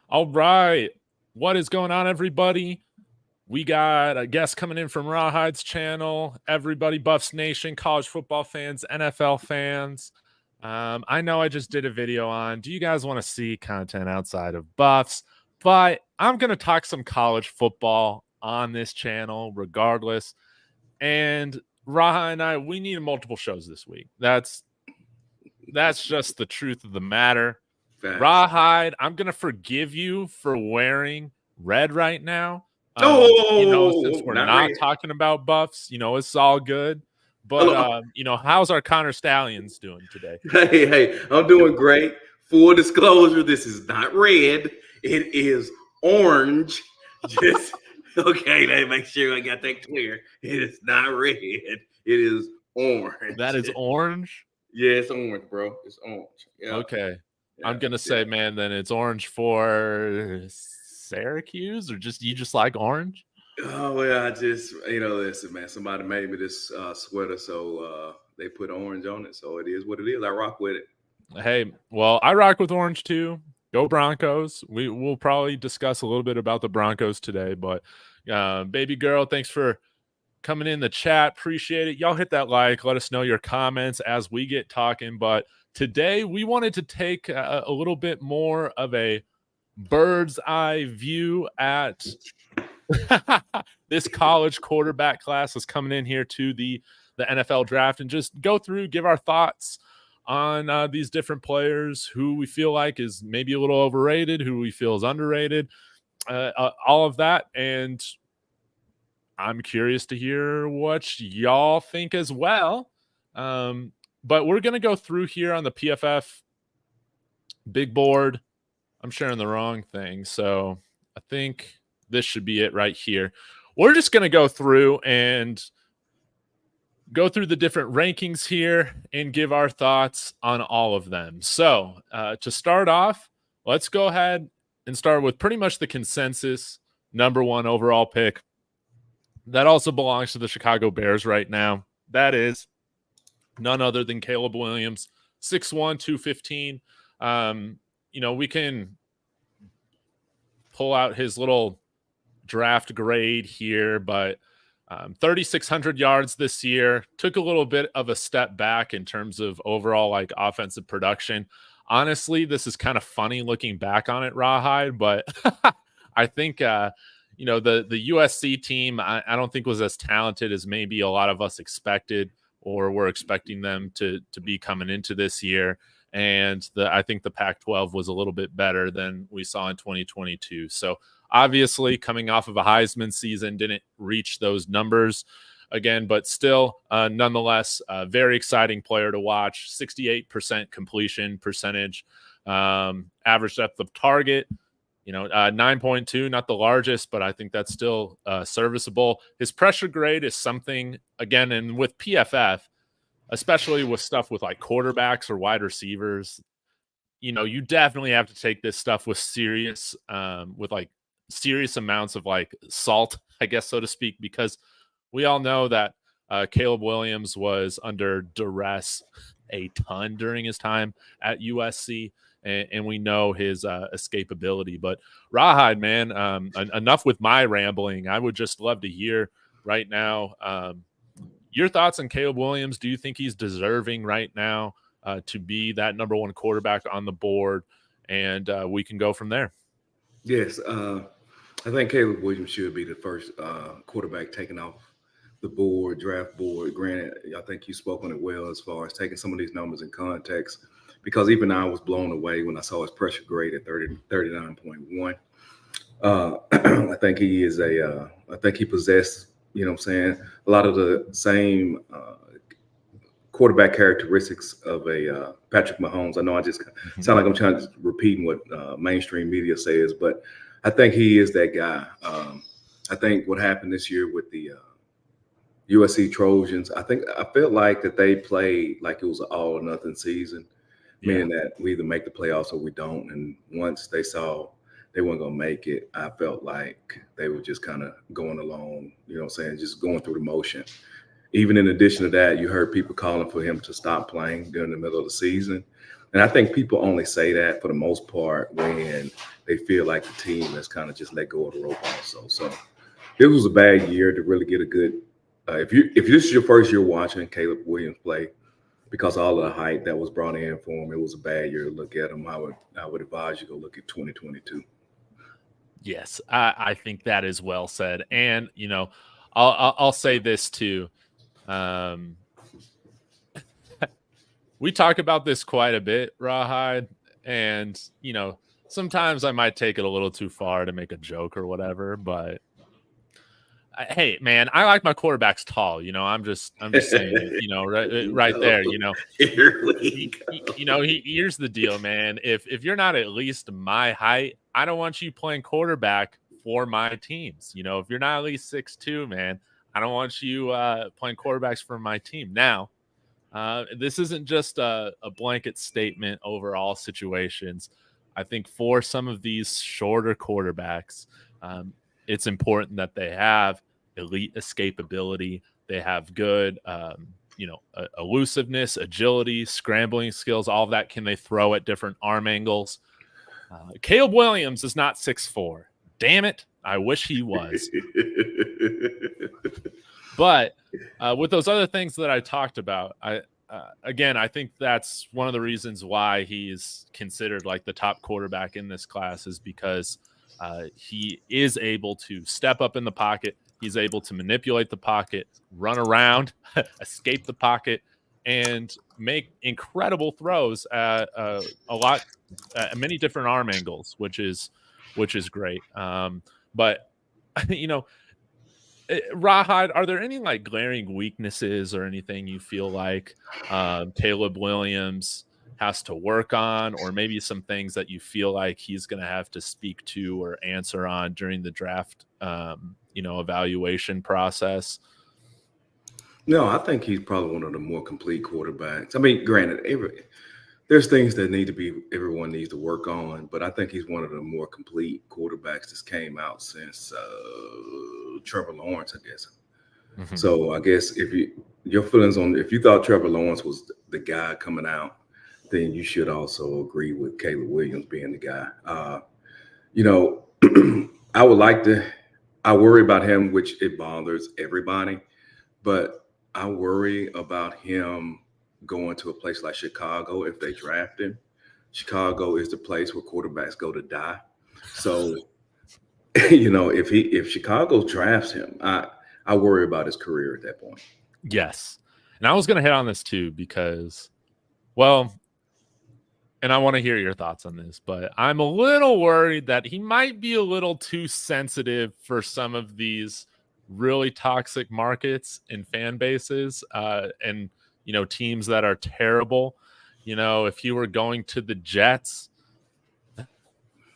All right. What is going on, everybody? We got a guest coming in from Rawhide's channel. Everybody, Buffs Nation, college football fans, NFL fans. I know I just did a video on, do you guys want to see content outside of Buffs? But I'm going to talk some college football on this channel regardless. And Raha and I, we need multiple shows this week. That's just the truth of the matter. Facts. Rawhide, I'm going to forgive you for wearing red right now. Since we're not talking about Buffs, it's all good. But, how's our Connor Stallions doing today? Hey, I'm doing great. Full disclosure, this is not red. It is orange. Just, okay, let me make sure I got that clear. It is not red. It is orange. That is orange? Yeah, it's orange, bro. It's orange. Yeah. Okay. Yeah, I'm going to say, man, then it's orange for Syracuse, or you just like orange? Oh, well, I just, listen, man, somebody made me this sweater, so they put orange on it, so it is what it is. I rock with it. Hey, well, I rock with orange too. Go Broncos. We'll probably discuss a little bit about the Broncos today, but baby girl, thanks for coming in the chat. Appreciate it. Y'all hit that like. Let us know your comments as we get talking, but today we wanted to take a little bit more of a bird's eye view at this college quarterback class is coming in here to the NFL draft, and just go through, give our thoughts on these different players, who we feel like is maybe a little overrated, who we feel is underrated, all of that. And I'm curious to hear what y'all think as well. But we're going to go through here on the PFF big board. I'm sharing the wrong thing, so I think this should be it right here. We're just going to go through the different rankings here and give our thoughts on all of them. So to start off, let's go ahead and start with pretty much the consensus number one overall pick. That also belongs to the Chicago Bears right now. That is none other than Caleb Williams, 6'1", 215. We can pull out his little draft grade here, but 3,600 yards this year. Took a little bit of a step back in terms of overall offensive production. Honestly, this is kind of funny looking back on it, Rawhide, but I think the USC team, I don't think was as talented as maybe a lot of us expected or were expecting them to be coming into this year. And I think the Pac-12 was a little bit better than we saw in 2022. So obviously coming off of a Heisman season, didn't reach those numbers again, but still nonetheless, a very exciting player to watch. 68% completion percentage, average depth of target, 9.2, not the largest, but I think that's still serviceable. His pressure grade is something, again, and with PFF, especially with stuff with quarterbacks or wide receivers, you definitely have to take this stuff with serious amounts of salt, I guess, so to speak, because we all know that Caleb Williams was under duress a ton during his time at USC, and we know his escapability. But Rawhide, man, enough with my rambling. I would just love to hear right now your thoughts on Caleb Williams. Do you think he's deserving right now to be that number one quarterback on the board? And we can go from there. Yes, I think Caleb Williams should be the first quarterback taken off the board, draft board. Granted, I think you spoke on it well as far as taking some of these numbers in context, because even I was blown away when I saw his pressure grade at 39.1. I think he is I think he possessed, a lot of the same quarterback characteristics of a Patrick Mahomes. I know I just sound like I'm trying to repeat what mainstream media says, but I think he is that guy. I think what happened this year with the USC Trojans, I felt like that they played like it was an all or nothing season, meaning that we either make the playoffs or we don't. And once they saw they weren't going to make it, I felt like they were just kind of going along, just going through the motion. Even in addition to that, you heard people calling for him to stop playing during the middle of the season. And I think people only say that for the most part when they feel like the team has kind of just let go of the rope also. So this was a bad year to really get a good. If this is your first year watching Caleb Williams play, because all of the hype that was brought in for him, it was a bad year to look at him. I would advise you go look at 2022. Yes, I think that is well said. And I'll say this too. We talk about this quite a bit, Rawhide, and sometimes I might take it a little too far to make a joke or whatever, but hey, man, I like my quarterbacks tall. I'm just saying it. Right there. Here's the deal, man. If you're not at least my height, I don't want you playing quarterback for my teams. If you're not at least 6'2", man, I don't want you playing quarterbacks for my team. Now, this isn't just a blanket statement over all situations. I think for some of these shorter quarterbacks, it's important that they have elite escapability. They have good, elusiveness, agility, scrambling skills, all of that. Can they throw at different arm angles? Caleb Williams is not 6'4". Damn it. I wish he was. But with those other things that I talked about, I think that's one of the reasons why he's considered like the top quarterback in this class is because he is able to step up in the pocket. He's able to manipulate the pocket, run around, escape the pocket, and make incredible throws at many different arm angles, which is great. But Rawhide, are there any like glaring weaknesses or anything you feel like Caleb Williams has to work on, or maybe some things that you feel like he's going to have to speak to or answer on during the draft, evaluation process? No, I think he's probably one of the more complete quarterbacks. I mean, granted, there's things that everyone needs to work on, but I think he's one of the more complete quarterbacks that's came out since Trevor Lawrence, I guess. Mm-hmm. So I guess if you thought Trevor Lawrence was the guy coming out, then you should also agree with Caleb Williams being the guy. I worry about him, which it bothers everybody, but I worry about him going to a place like Chicago if they draft him. Chicago is the place where quarterbacks go to die. So, if Chicago drafts him, I worry about his career at that point. Yes. And I was going to hit on this too because, well, and I want to hear your thoughts on this, but I'm a little worried that he might be a little too sensitive for some of these really toxic markets and fan bases and teams that are terrible. If you were going to the Jets,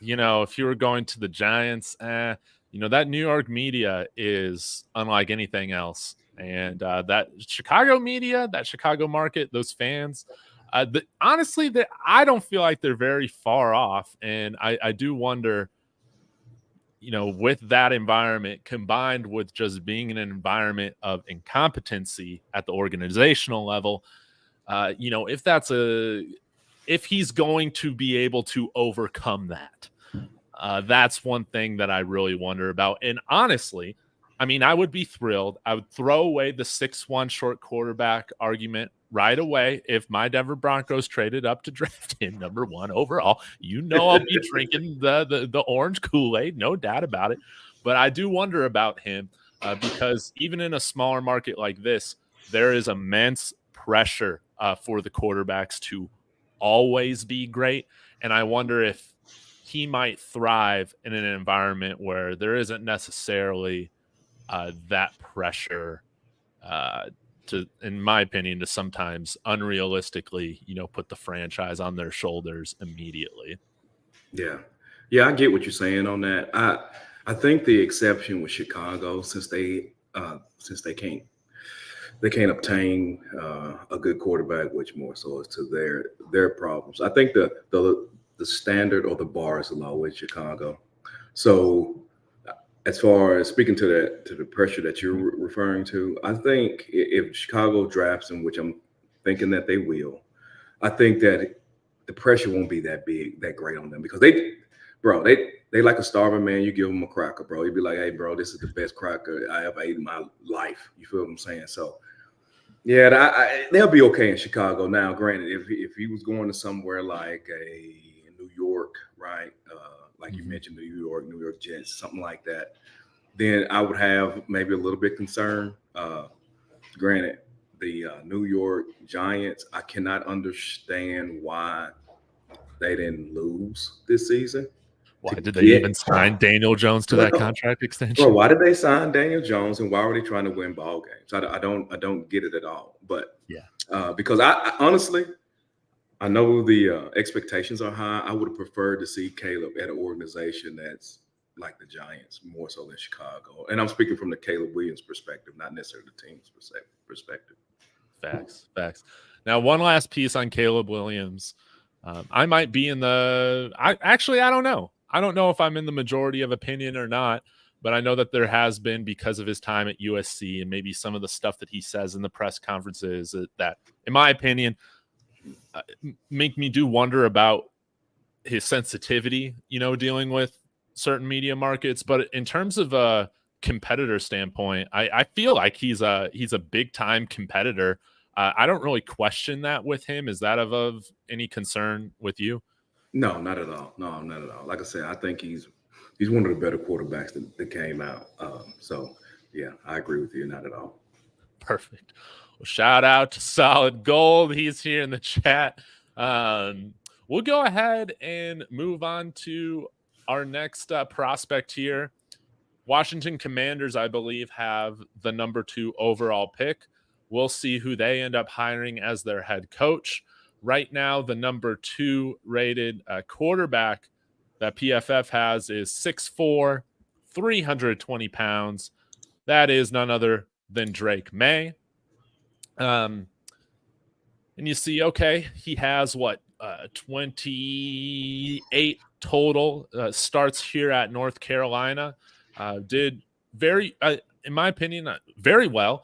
if you were going to the Giants, that New York media is unlike anything else. And that Chicago media, that Chicago market, those fans, honestly, I don't feel like they're very far off. And I do wonder, with that environment combined with just being in an environment of incompetency at the organizational level, if he's going to be able to overcome that. That's one thing that I really wonder about. And honestly, I mean, I would be thrilled. I would throw away the 6'1" short quarterback argument right away if my Denver Broncos traded up to draft him number 1 overall. I'll be drinking the orange Kool-Aid, no doubt about it. But I do wonder about him because even in a smaller market like this, there is immense pressure for the quarterbacks to always be great. And I wonder if he might thrive in an environment where there isn't necessarily that pressure in my opinion, to sometimes unrealistically, put the franchise on their shoulders immediately. Yeah, I get what you're saying on that. I think the exception was Chicago, since they can't obtain a good quarterback, which more so is to their problems. I think the standard or the bar is low in Chicago. So as far as speaking to the pressure that you're referring to, I think if Chicago drafts him, which I'm thinking that they will, I think that the pressure won't be that great on them because they like a starving man. You give them a cracker, bro. You'd be like, hey, bro, this is the best cracker I ever ate in my life. You feel what I'm saying? So, yeah, they'll be okay in Chicago. Now, granted, if he was going to somewhere like a New York, right, like you mentioned, New York Jets, something like that, then I would have maybe a little bit concern. Granted, the New York Giants, I cannot understand why they didn't lose this season. Why did they even sign Daniel Jones to that contract extension? Bro, why did they sign Daniel Jones, and why were they trying to win ball games? I don't get it at all. But because I honestly, I know the expectations are high. I would have preferred to see Caleb at an organization that's like the Giants more so than Chicago. And I'm speaking from the Caleb Williams perspective, not necessarily the team's perspective. Facts. Now, one last piece on Caleb Williams. I might be in I don't know. I don't know if I'm in the majority of opinion or not, but I know that there has been, because of his time at USC and maybe some of the stuff that he says in the press conferences that, in my opinion, make me do wonder about his sensitivity, dealing with certain media markets. But in terms of a competitor standpoint, I feel like he's a big time competitor. I don't really question that with him. Is that of any concern with you? No, not at all. No, not at all. Like I said, I think he's one of the better quarterbacks that came out. So, yeah, I agree with you. Not at all. Perfect. Well, shout out to Solid Gold. He's here in the chat. We'll go ahead and move on to our next prospect here. Washington Commanders, I believe, have the number 2 overall pick. We'll see who they end up hiring as their head coach. Right now, the number 2 rated quarterback that PFF has is 6'4", 320 pounds. That is none other than Drake May. And you see, okay, he has 28 total starts here at North Carolina. Did very, in my opinion, very well.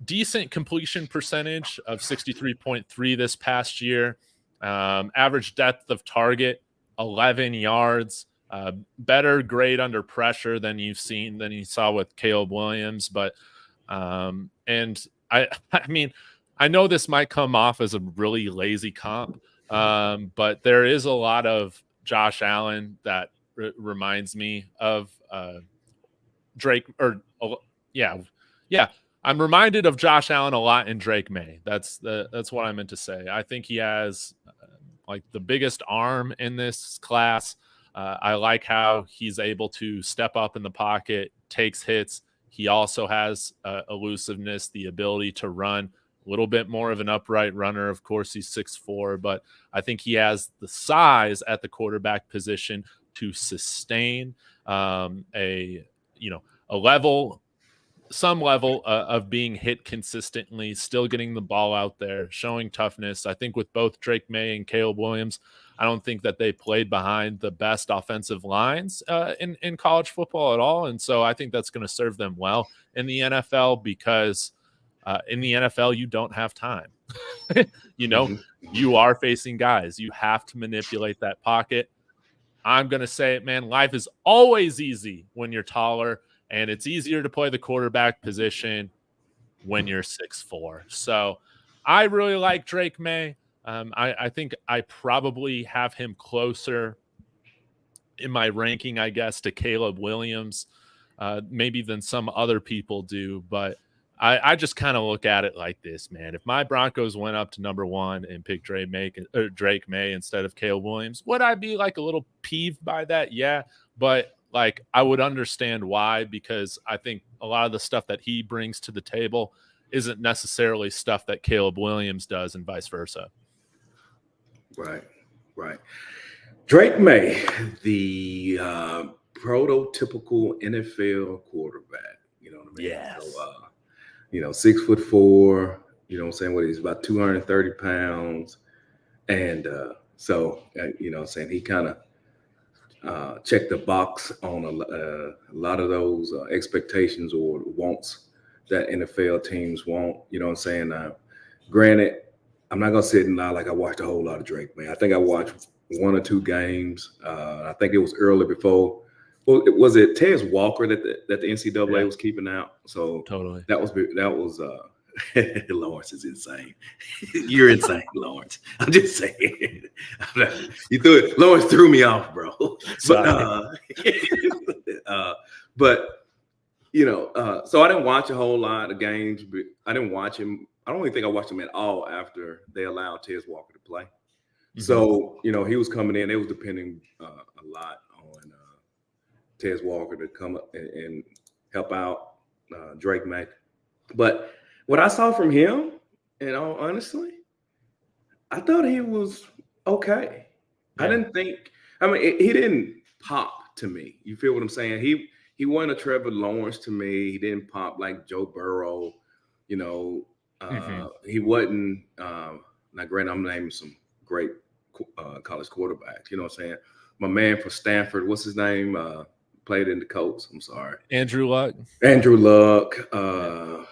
Decent completion percentage of 63.3 this past year. Average depth of target, 11 yards. Better grade under pressure than you saw with Caleb Williams. But and I mean, I know this might come off as a really lazy comp, but there is a lot of Josh Allen that reminds me of Drake. I'm reminded of Josh Allen a lot in Drake May. That's what I meant to say. I think he has the biggest arm in this class. I like how he's able to step up in the pocket, takes hits. He also has elusiveness, the ability to run a little bit more of an upright runner. Of course, he's 6'4", but I think he has the size at the quarterback position to sustain some level of being hit consistently, still getting the ball out there, showing toughness. I think with both Drake May and Caleb Williams, I don't think that they played behind the best offensive lines in college football at all. And so I think that's going to serve them well in the NFL because in the NFL, you don't have time. You are facing guys. You have to manipulate that pocket. I'm going to say it, man, life is always easy when you're taller, and it's easier to play the quarterback position when you're 6'4". So I really like Drake May. I think I probably have him closer in my ranking, I guess, to Caleb Williams, maybe than some other people do. But I just kind of look at it like this, man. If my Broncos went up to number 1 and picked Drake May instead of Caleb Williams, would I be a little peeved by that? Yeah, but I would understand why, because I think a lot of the stuff that he brings to the table isn't necessarily stuff that Caleb Williams does, and vice versa. Right. Drake May, the prototypical NFL quarterback. You know what I mean? Yes. So, 6'4", you know what I'm saying? He's about 230 pounds. And saying he kind of checked the box on a lot of those expectations or wants that NFL teams want. You know what I'm saying? Granted, I'm not gonna sit and lie like I watched a whole lot of Drake, man. I think I watched 1 or 2 games. I think it was early before. Well, was it Tez Walker that the NCAA was keeping out? So Totally. that was Lawrence is insane. You're insane, Lawrence. I'm just saying. Lawrence threw me off, bro. But so I didn't watch a whole lot of games. But I didn't watch him. I don't even think I watched him at all after they allowed Tez Walker to play. Mm-hmm. So he was coming in. They was depending a lot on Tez Walker to come up and help out Drake May. But what I saw from him, honestly, I thought he was okay. Yeah. I didn't think. I mean, he didn't pop to me. You feel what I'm saying? He wasn't a Trevor Lawrence to me. He didn't pop like Joe Burrow. He wasn't. Now, granted, I'm naming some great college quarterbacks. You know what I'm saying? My man from Stanford, what's his name? Played in the Colts. I'm sorry. Andrew Luck.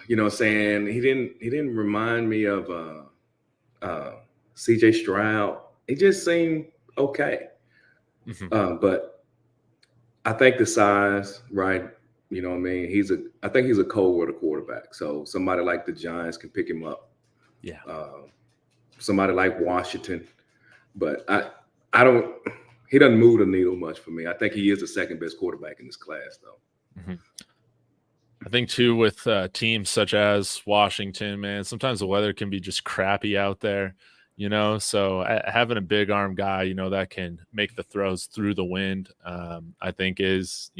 You know what I'm saying? He didn't remind me of CJ Stroud. He just seemed okay. Mm-hmm. But I think the size, right? You know what I mean? I think he's a cold water quarterback. So somebody like the Giants can pick him up. Yeah. Somebody like Washington. But he doesn't move the needle much for me. I think he is the second best quarterback in this class, though. Mm-hmm. I think, too, with teams such as Washington, man, sometimes the weather can be just crappy out there, So having a big arm guy, that can make the throws through the wind, I think is,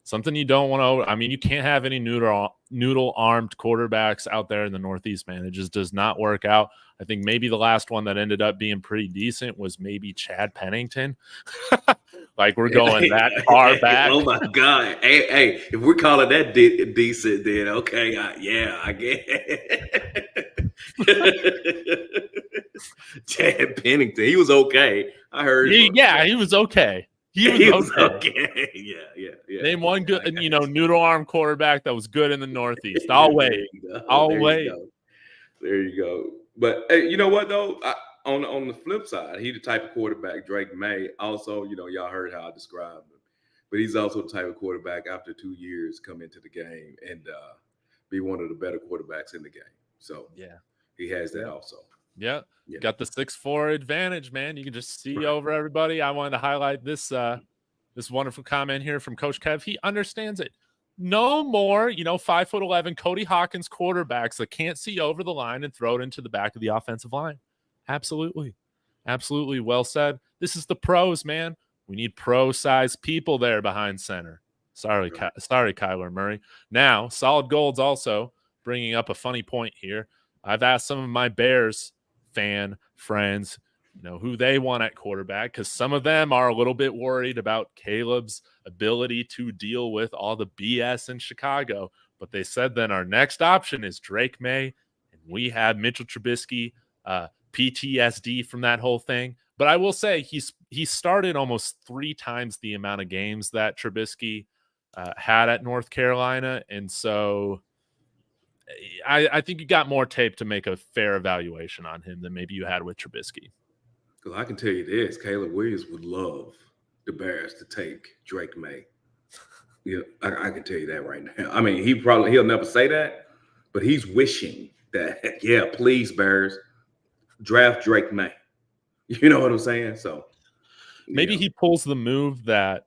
something you don't want to. I mean, you can't have any noodle-armed quarterbacks out there in the Northeast, man. It just does not work out. I think maybe the last one that ended up being pretty decent was maybe Chad Pennington. Like we're going that far back. Oh my God! Hey, if we're calling that decent, then okay, I get it. Chad Pennington, he was okay. I heard. He was okay. He was okay. Yeah. Name one good, noodle arm quarterback that was good in the Northeast. I'll wait. There you go. But hey, you know what though? On the flip side, he's the type of quarterback Drake May. Also, y'all heard how I described him, but he's also the type of quarterback after 2 years come into the game and be one of the better quarterbacks in the game. So yeah, he has that also. Yeah. Got the 6'4" advantage, man. You can just see over everybody. I wanted to highlight this wonderful comment here from Coach Kev. He understands it. No more, 5'11" Cody Hawkins quarterbacks that can't see over the line and throw it into the back of the offensive line. Absolutely. Absolutely. Well said. This is the pros, man. We need pro-sized people there behind center. Sorry, Kyler Murray. Now, Solid Gold's also bringing up a funny point here. I've asked some of my Bears fan friends, who they want at quarterback, because some of them are a little bit worried about Caleb's ability to deal with all the BS in Chicago. But they said then our next option is Drake May, and we have Mitchell Trubisky, PTSD from that whole thing. But I will say he started almost 3 times the amount of games that Trubisky had at North Carolina, and so I think you got more tape to make a fair evaluation on him than maybe you had with Trubisky. Because I can tell you this, Caleb Williams would love the Bears to take Drake May. I can tell you that right now. I mean, he'll never say that, but he's wishing that, please, Bears, draft Drake May. You know what I'm saying? So maybe he pulls the move that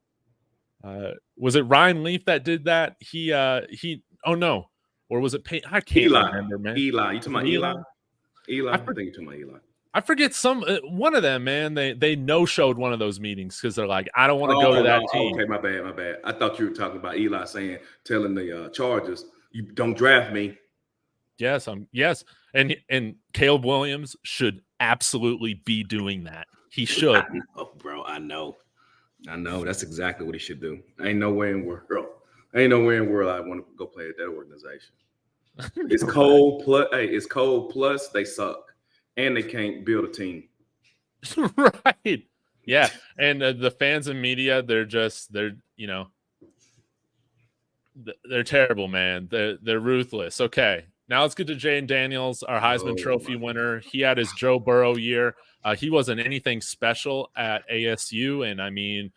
was it Ryan Leaf that did that? Or was it Peyton? I can't remember, man. Eli. You talking about Eli? I think you're talking about Eli. I forget one of them, man. They no-showed one of those meetings because they're like, I don't want to go to that team. Okay, my bad. I thought you were talking about Eli telling the Chargers, you don't draft me. Yes, and Caleb Williams should absolutely be doing that. He should. I know, bro. I know. That's exactly what he should do. Ain't nowhere in the world I want to go play at that organization. It's cold. It's cold. Plus, they suck, and they can't build a team. Right. Yeah, and the fans and media, they're terrible, man. They're ruthless. Okay, Now let's get to Jayden Daniels, our Heisman Oh, Trophy my. winner. He had his Joe Burrow year. He wasn't anything special at ASU. And I mean,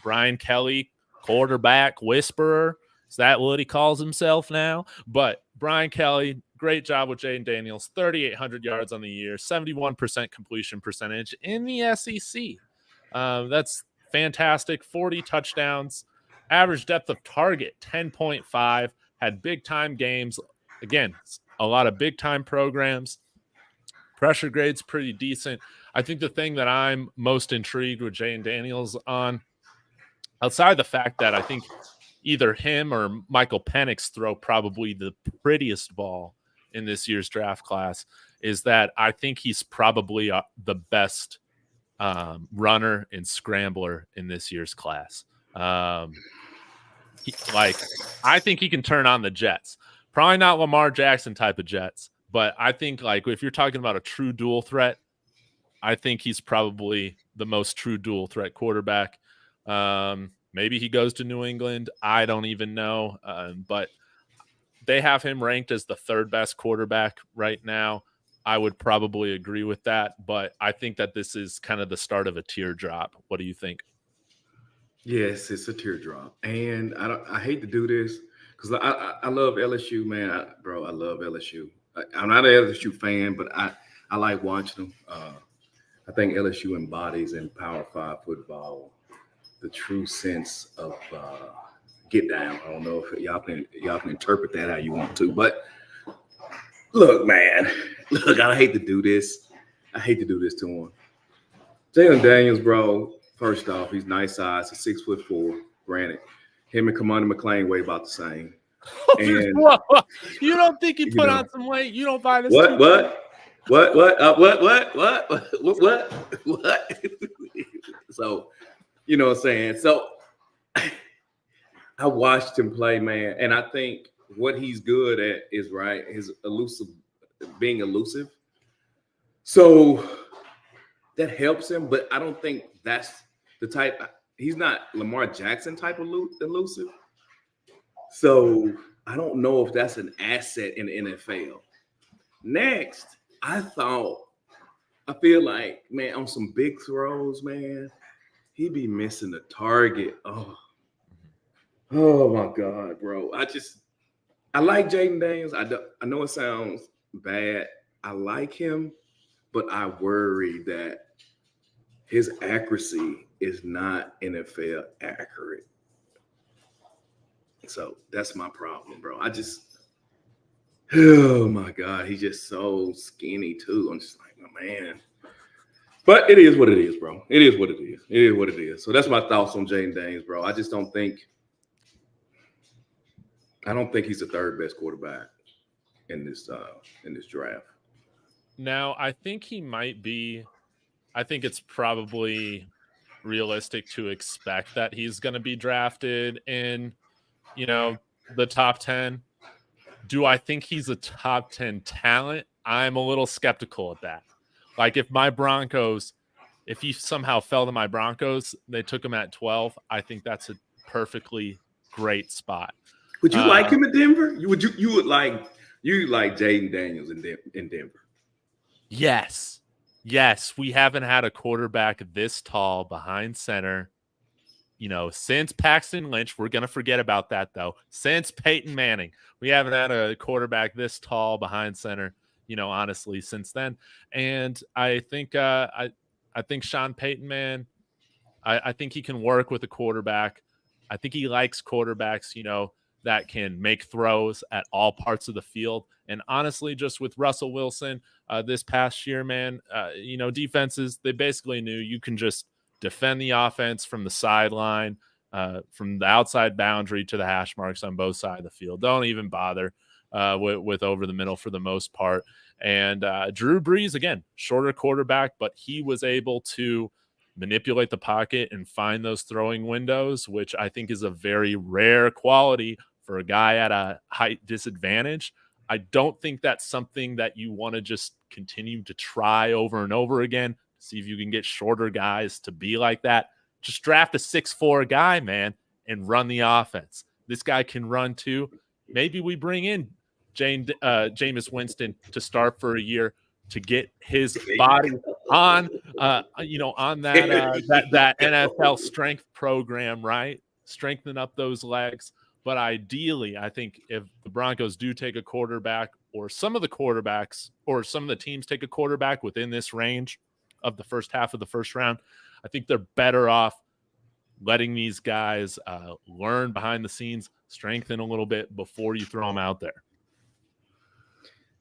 Brian Kelly, quarterback whisperer. Is that what he calls himself now? But Brian Kelly, great job with Jayden Daniels, 3,800 yards on the year, 71% completion percentage in the SEC. That's fantastic. 40 touchdowns, average depth of target 10.5, had big time games. Again, a lot of big time programs. Pressure grade's pretty decent. I think the thing that I'm most intrigued with Jayden Daniels on, outside the fact that I think either him or Michael Penix throw probably the prettiest ball in this year's draft class, is that I think he's probably the best runner and scrambler in this year's class. I think he can turn on the Jets. Probably not Lamar Jackson type of Jets, but I think like if you're talking about a true dual threat, I think he's probably the most true dual threat quarterback. Maybe he goes to New England. I don't even know. But they have him ranked as the third best quarterback right now. I would probably agree with that, but I think that this is kind of the start of a teardrop. What do you think? Yes, it's a teardrop, and I hate to do this because I love LSU, man, bro. I love LSU. I'm not an LSU fan, but I like watching them. I think LSU embodies in Power 5 football the true sense of get down. I don't know if y'all can interpret that how you want to, but look, man, look, I hate to do this. I hate to do this to him. Jayden Daniels, bro. First off, he's nice size. He's 6'4". Granted, him and Commander McClain weigh about the same. And you don't think he put on some weight? You don't buy this? What? So, you know what I'm saying? So, I watched him play, man, and I think what he's good at is right. His being elusive. So that helps him, but I don't think that's the type. He's not Lamar Jackson type of elusive. So I don't know if that's an asset in the NFL. Next, I feel like, man, on some big throws, man, he'd be missing the target. Oh my God, bro. I like Jayden Daniels. I know it sounds bad. I like him, but I worry that his accuracy is not NFL accurate. So that's my problem, bro. Oh my God, he's just so skinny too. I'm just like, oh, man. But it is what it is, bro. It is what it is. It is what it is. So that's my thoughts on Jayden Daniels, bro. I don't think he's the third best quarterback in this draft. Now, I think he might be. I think it's probably realistic to expect that he's going to be drafted in, the top 10. Do I think he's a top 10 talent? I'm a little skeptical of that. Like if he somehow fell to my Broncos, they took him at 12. I think that's a perfectly great spot. Would you like him in Denver? You would like Jayden Daniels in Denver? Yes, we haven't had a quarterback this tall behind center, since Paxton Lynch. We're going to forget about that, though. Since Peyton Manning, we haven't had a quarterback this tall behind center, honestly, since then. And I think I think Sean Payton, man, I think he can work with a quarterback. I think he likes quarterbacks, that can make throws at all parts of the field. And honestly, just with Russell Wilson this past year, man, defenses, they basically knew you can just defend the offense from the sideline, from the outside boundary to the hash marks on both sides of the field. Don't even bother with over the middle for the most part. And Drew Brees, again, shorter quarterback, but he was able to manipulate the pocket and find those throwing windows, which I think is a very rare quality for a guy at a height disadvantage. I don't think that's something that you want to just continue to try over and over again. See if you can get shorter guys to be like that. Just draft a 6'4" guy, man, and run the offense. This guy can run too. Maybe we bring in Jameis Winston to start for a year to get his body on on that NFL strength program, right? Strengthen up those legs. But ideally, I think if the Broncos do take a quarterback, or some of the quarterbacks, or some of the teams take a quarterback within this range of the first half of the first round, I think they're better off letting these guys learn behind the scenes, strengthen a little bit before you throw them out there.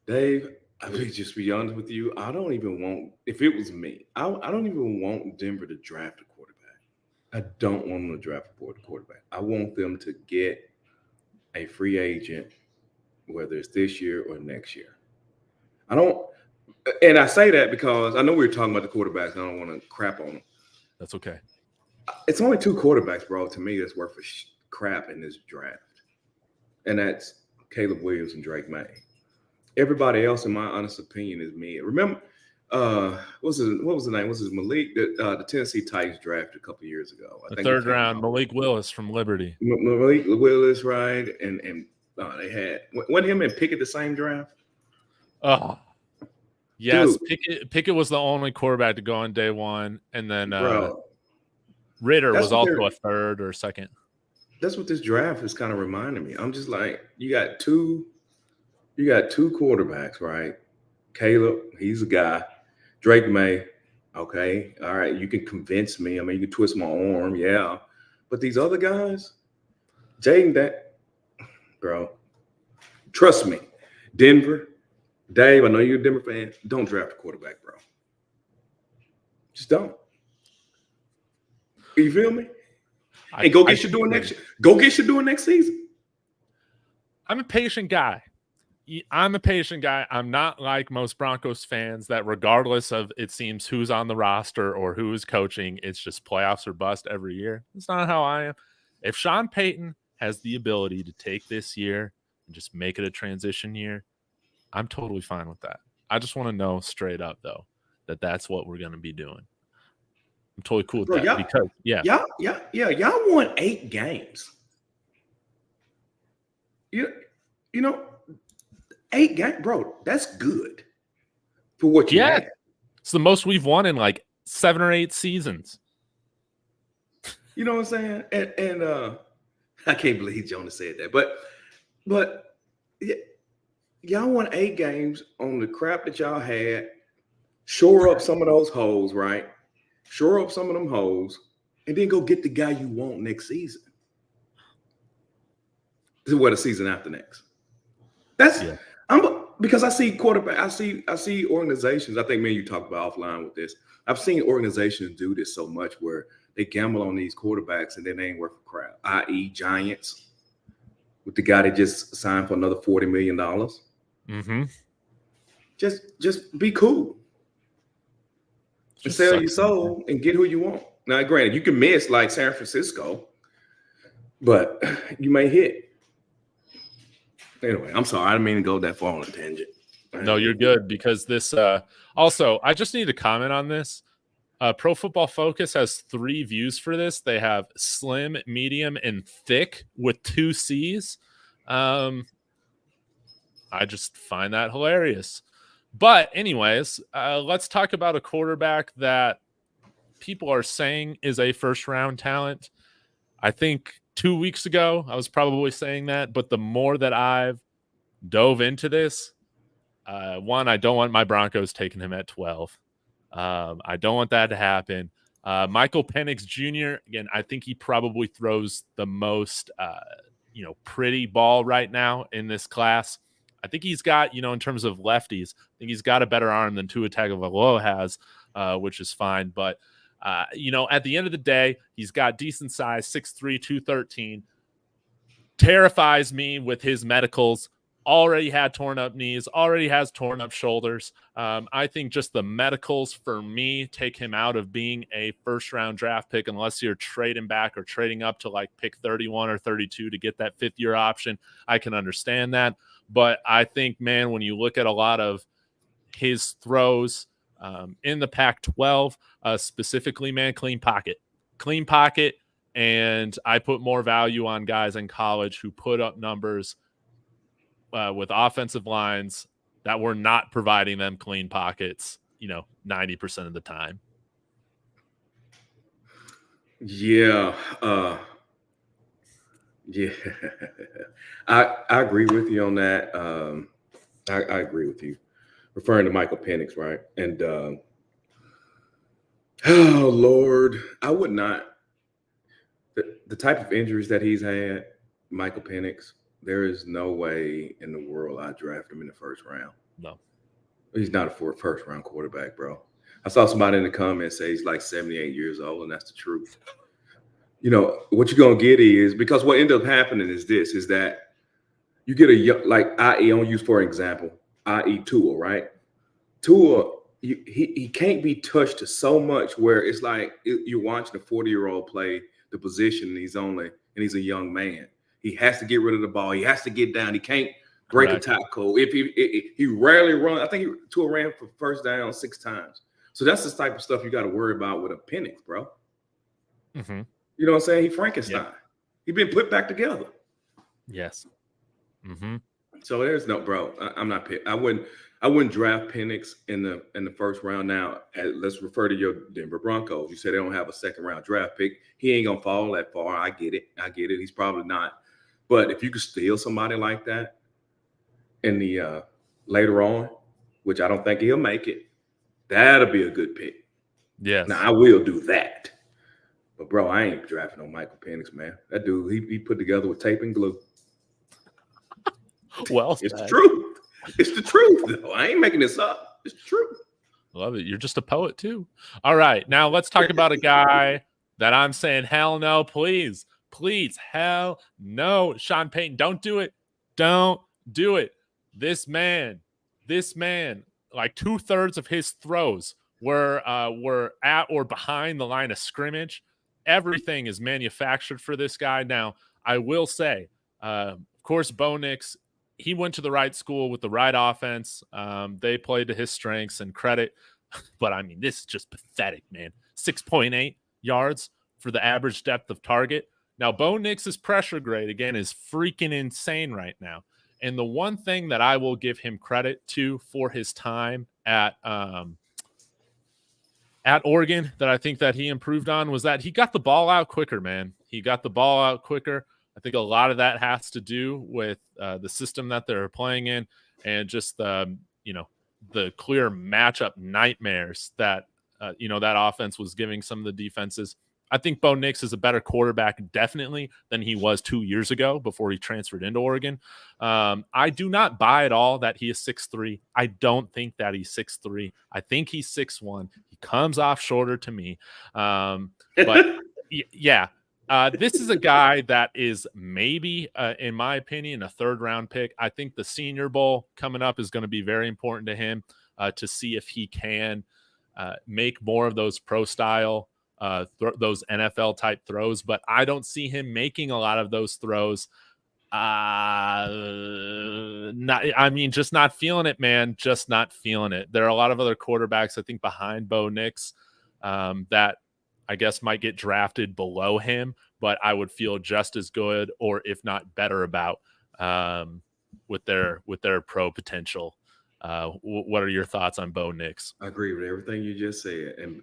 Dave, I will just be honest with you. I don't even want, if it was me, I don't even want Denver to draft a quarterback. I don't want them to draft a quarterback. I want them to get a free agent, whether it's this year or next year. And I say that because I know we were talking about the quarterbacks. And I don't want to crap on them. That's okay. It's only two quarterbacks, bro, to me, that's worth a crap in this draft. And that's Caleb Williams and Drake May. Everybody else, in my honest opinion, is me. Remember, what was the name? Was it Malik? The Tennessee Titans drafted a couple years ago. I think third round, Malik Willis from Liberty. Malik Willis, right? And they had, wasn't him and Pickett the same draft? Oh, yes. Pickett was the only quarterback to go on day one, and then Ritter was also a third or second. That's what this draft is kind of reminding me. I'm just like, you got two quarterbacks, right? Caleb, he's a guy. Drake May, okay, all right, you can convince me. I mean, you can twist my arm, yeah. But these other guys, Jayden, bro, trust me, Denver, Dave, I know you're a Denver fan. Don't draft a quarterback, bro. Just don't. You feel me? And go get your doing next year. Go get your doing next season. I'm a patient guy. I'm not like most Broncos fans that regardless of, it seems, who's on the roster or who's coaching, it's just playoffs or bust every year. That's not how I am. If Sean Payton has the ability to take this year and just make it a transition year, I'm totally fine with that. I just want to know straight up, though, that that's what we're going to be doing. I'm totally cool with that because, y'all won 8 games. You know, 8 games, bro. That's good for what you had. It's the most we've won in like 7 or 8 seasons. You know what I'm saying? And I can't believe Jonah said that, but y'all won 8 games on the crap that y'all had. Shore up some of those holes, right? Shore up some of them holes, and then go get the guy you want next season. This is what, a season after next. Because I see quarterback, I see organizations. I think, man, you talked about offline with this. I've seen organizations do this so much where they gamble on these quarterbacks and then they ain't worth a crap. I.e., Giants with the guy that just signed for another $40 million. Mm-hmm. Just be cool. And sell your soul and get who you want. Now, granted, you can miss like San Francisco, but you may hit. Anyway, I'm sorry. I didn't mean to go that far on a tangent. No, you're good, because this also, I just need to comment on this. Pro Football Focus has 3 views for this. They have slim, medium, and thick with 2 C's. I just find that hilarious. But anyways, let's talk about a quarterback that people are saying is a first-round talent. I think 2 weeks ago, I was probably saying that, but the more that I've dove into this, one, I don't want my Broncos taking him at 12. I don't want that to happen. Michael Penix Jr., again, I think he probably throws the most, pretty ball right now in this class. I think he's got, in terms of lefties, I think he's got a better arm than Tua Tagovailoa has, which is fine. But, at the end of the day, he's got decent size, 6'3", 213. Terrifies me with his medicals. Already had torn up knees, already has torn up shoulders. I think just the medicals, for me, take him out of being a first-round draft pick unless you're trading back or trading up to like pick 31 or 32 to get that 5th-year option. I can understand that. But I think, man, when you look at a lot of his throws in the Pac-12, specifically, man, clean pocket. And I put more value on guys in college who put up numbers with offensive lines that were not providing them clean pockets, 90% of the time. Yeah. Yeah. I agree with you on that. I agree with you. Referring to Michael Penix, right? And oh Lord, I would not. The type of injuries that he's had, Michael Penix, there is no way in the world I draft him in the first round. No. He's not a first round quarterback, bro. I saw somebody in the comments say he's like 78 years old, and that's the truth. What you're going to get is, because what ended up happening is that you get a young, like, i.e., I'll use for example, i.e. Tua, right? Tua, he can't be touched to so much where it's like you're watching a 40-year-old play the position, and he's a young man. He has to get rid of the ball. He has to get down. He can't break a tackle. If he rarely runs, I think Tua ran for first down 6 times. So that's the type of stuff you got to worry about with a Penix, bro. Mm-hmm. You know what I'm saying? He Frankenstein. Yep. He been put back together. Yes. Mm-hmm. So there's no, bro. I'm not. I wouldn't draft Penix in the first round. Now, let's refer to your Denver Broncos. You said they don't have a second round draft pick. He ain't gonna fall that far. I get it. He's probably not. But if you could steal somebody like that in the later on, which I don't think he'll make it, that'll be a good pick. Yes. Now I will do that. But bro, I ain't drafting on Michael Penix, man. That dude, he put together with tape and glue. Well, it's the truth. It's the truth, though. I ain't making this up. It's the truth. Love it. You're just a poet too. All right, now let's talk about a guy that I'm saying, hell no, please, hell no, Sean Payton, don't do it. Don't do it. This man, like 2/3 of his throws were at or behind the line of scrimmage. Everything is manufactured for this guy. Now, I will say, of course, Bo Nix, he went to the right school with the right offense. They played to his strengths and credit. But, I mean, this is just pathetic, man. 6.8 yards for the average depth of target. Now, Bo Nix's pressure grade, again, is freaking insane right now. And the one thing that I will give him credit to for his time at Oregon that I think that he improved on was that he got the ball out quicker, man. He got the ball out quicker. I think a lot of that has to do with the system that they're playing in and just the clear matchup nightmares that that offense was giving some of the defenses. I think Bo Nix is a better quarterback definitely than he was 2 years ago before he transferred into Oregon. I do not buy at all that he is 6'3". I don't think that he's 6'3". I think he's 6'1". He comes off shorter to me. But yeah, this is a guy that is maybe, in my opinion, a third-round pick. I think the Senior Bowl coming up is going to be very important to him to see if he can make more of those pro-style those NFL type throws, but I don't see him making a lot of those throws. Just not feeling it, man. Just not feeling it. There are a lot of other quarterbacks, I think, behind Bo Nix that I guess might get drafted below him, but I would feel just as good, or if not better, about with their pro potential. What are your thoughts on Bo Nix? I agree with everything you just said, and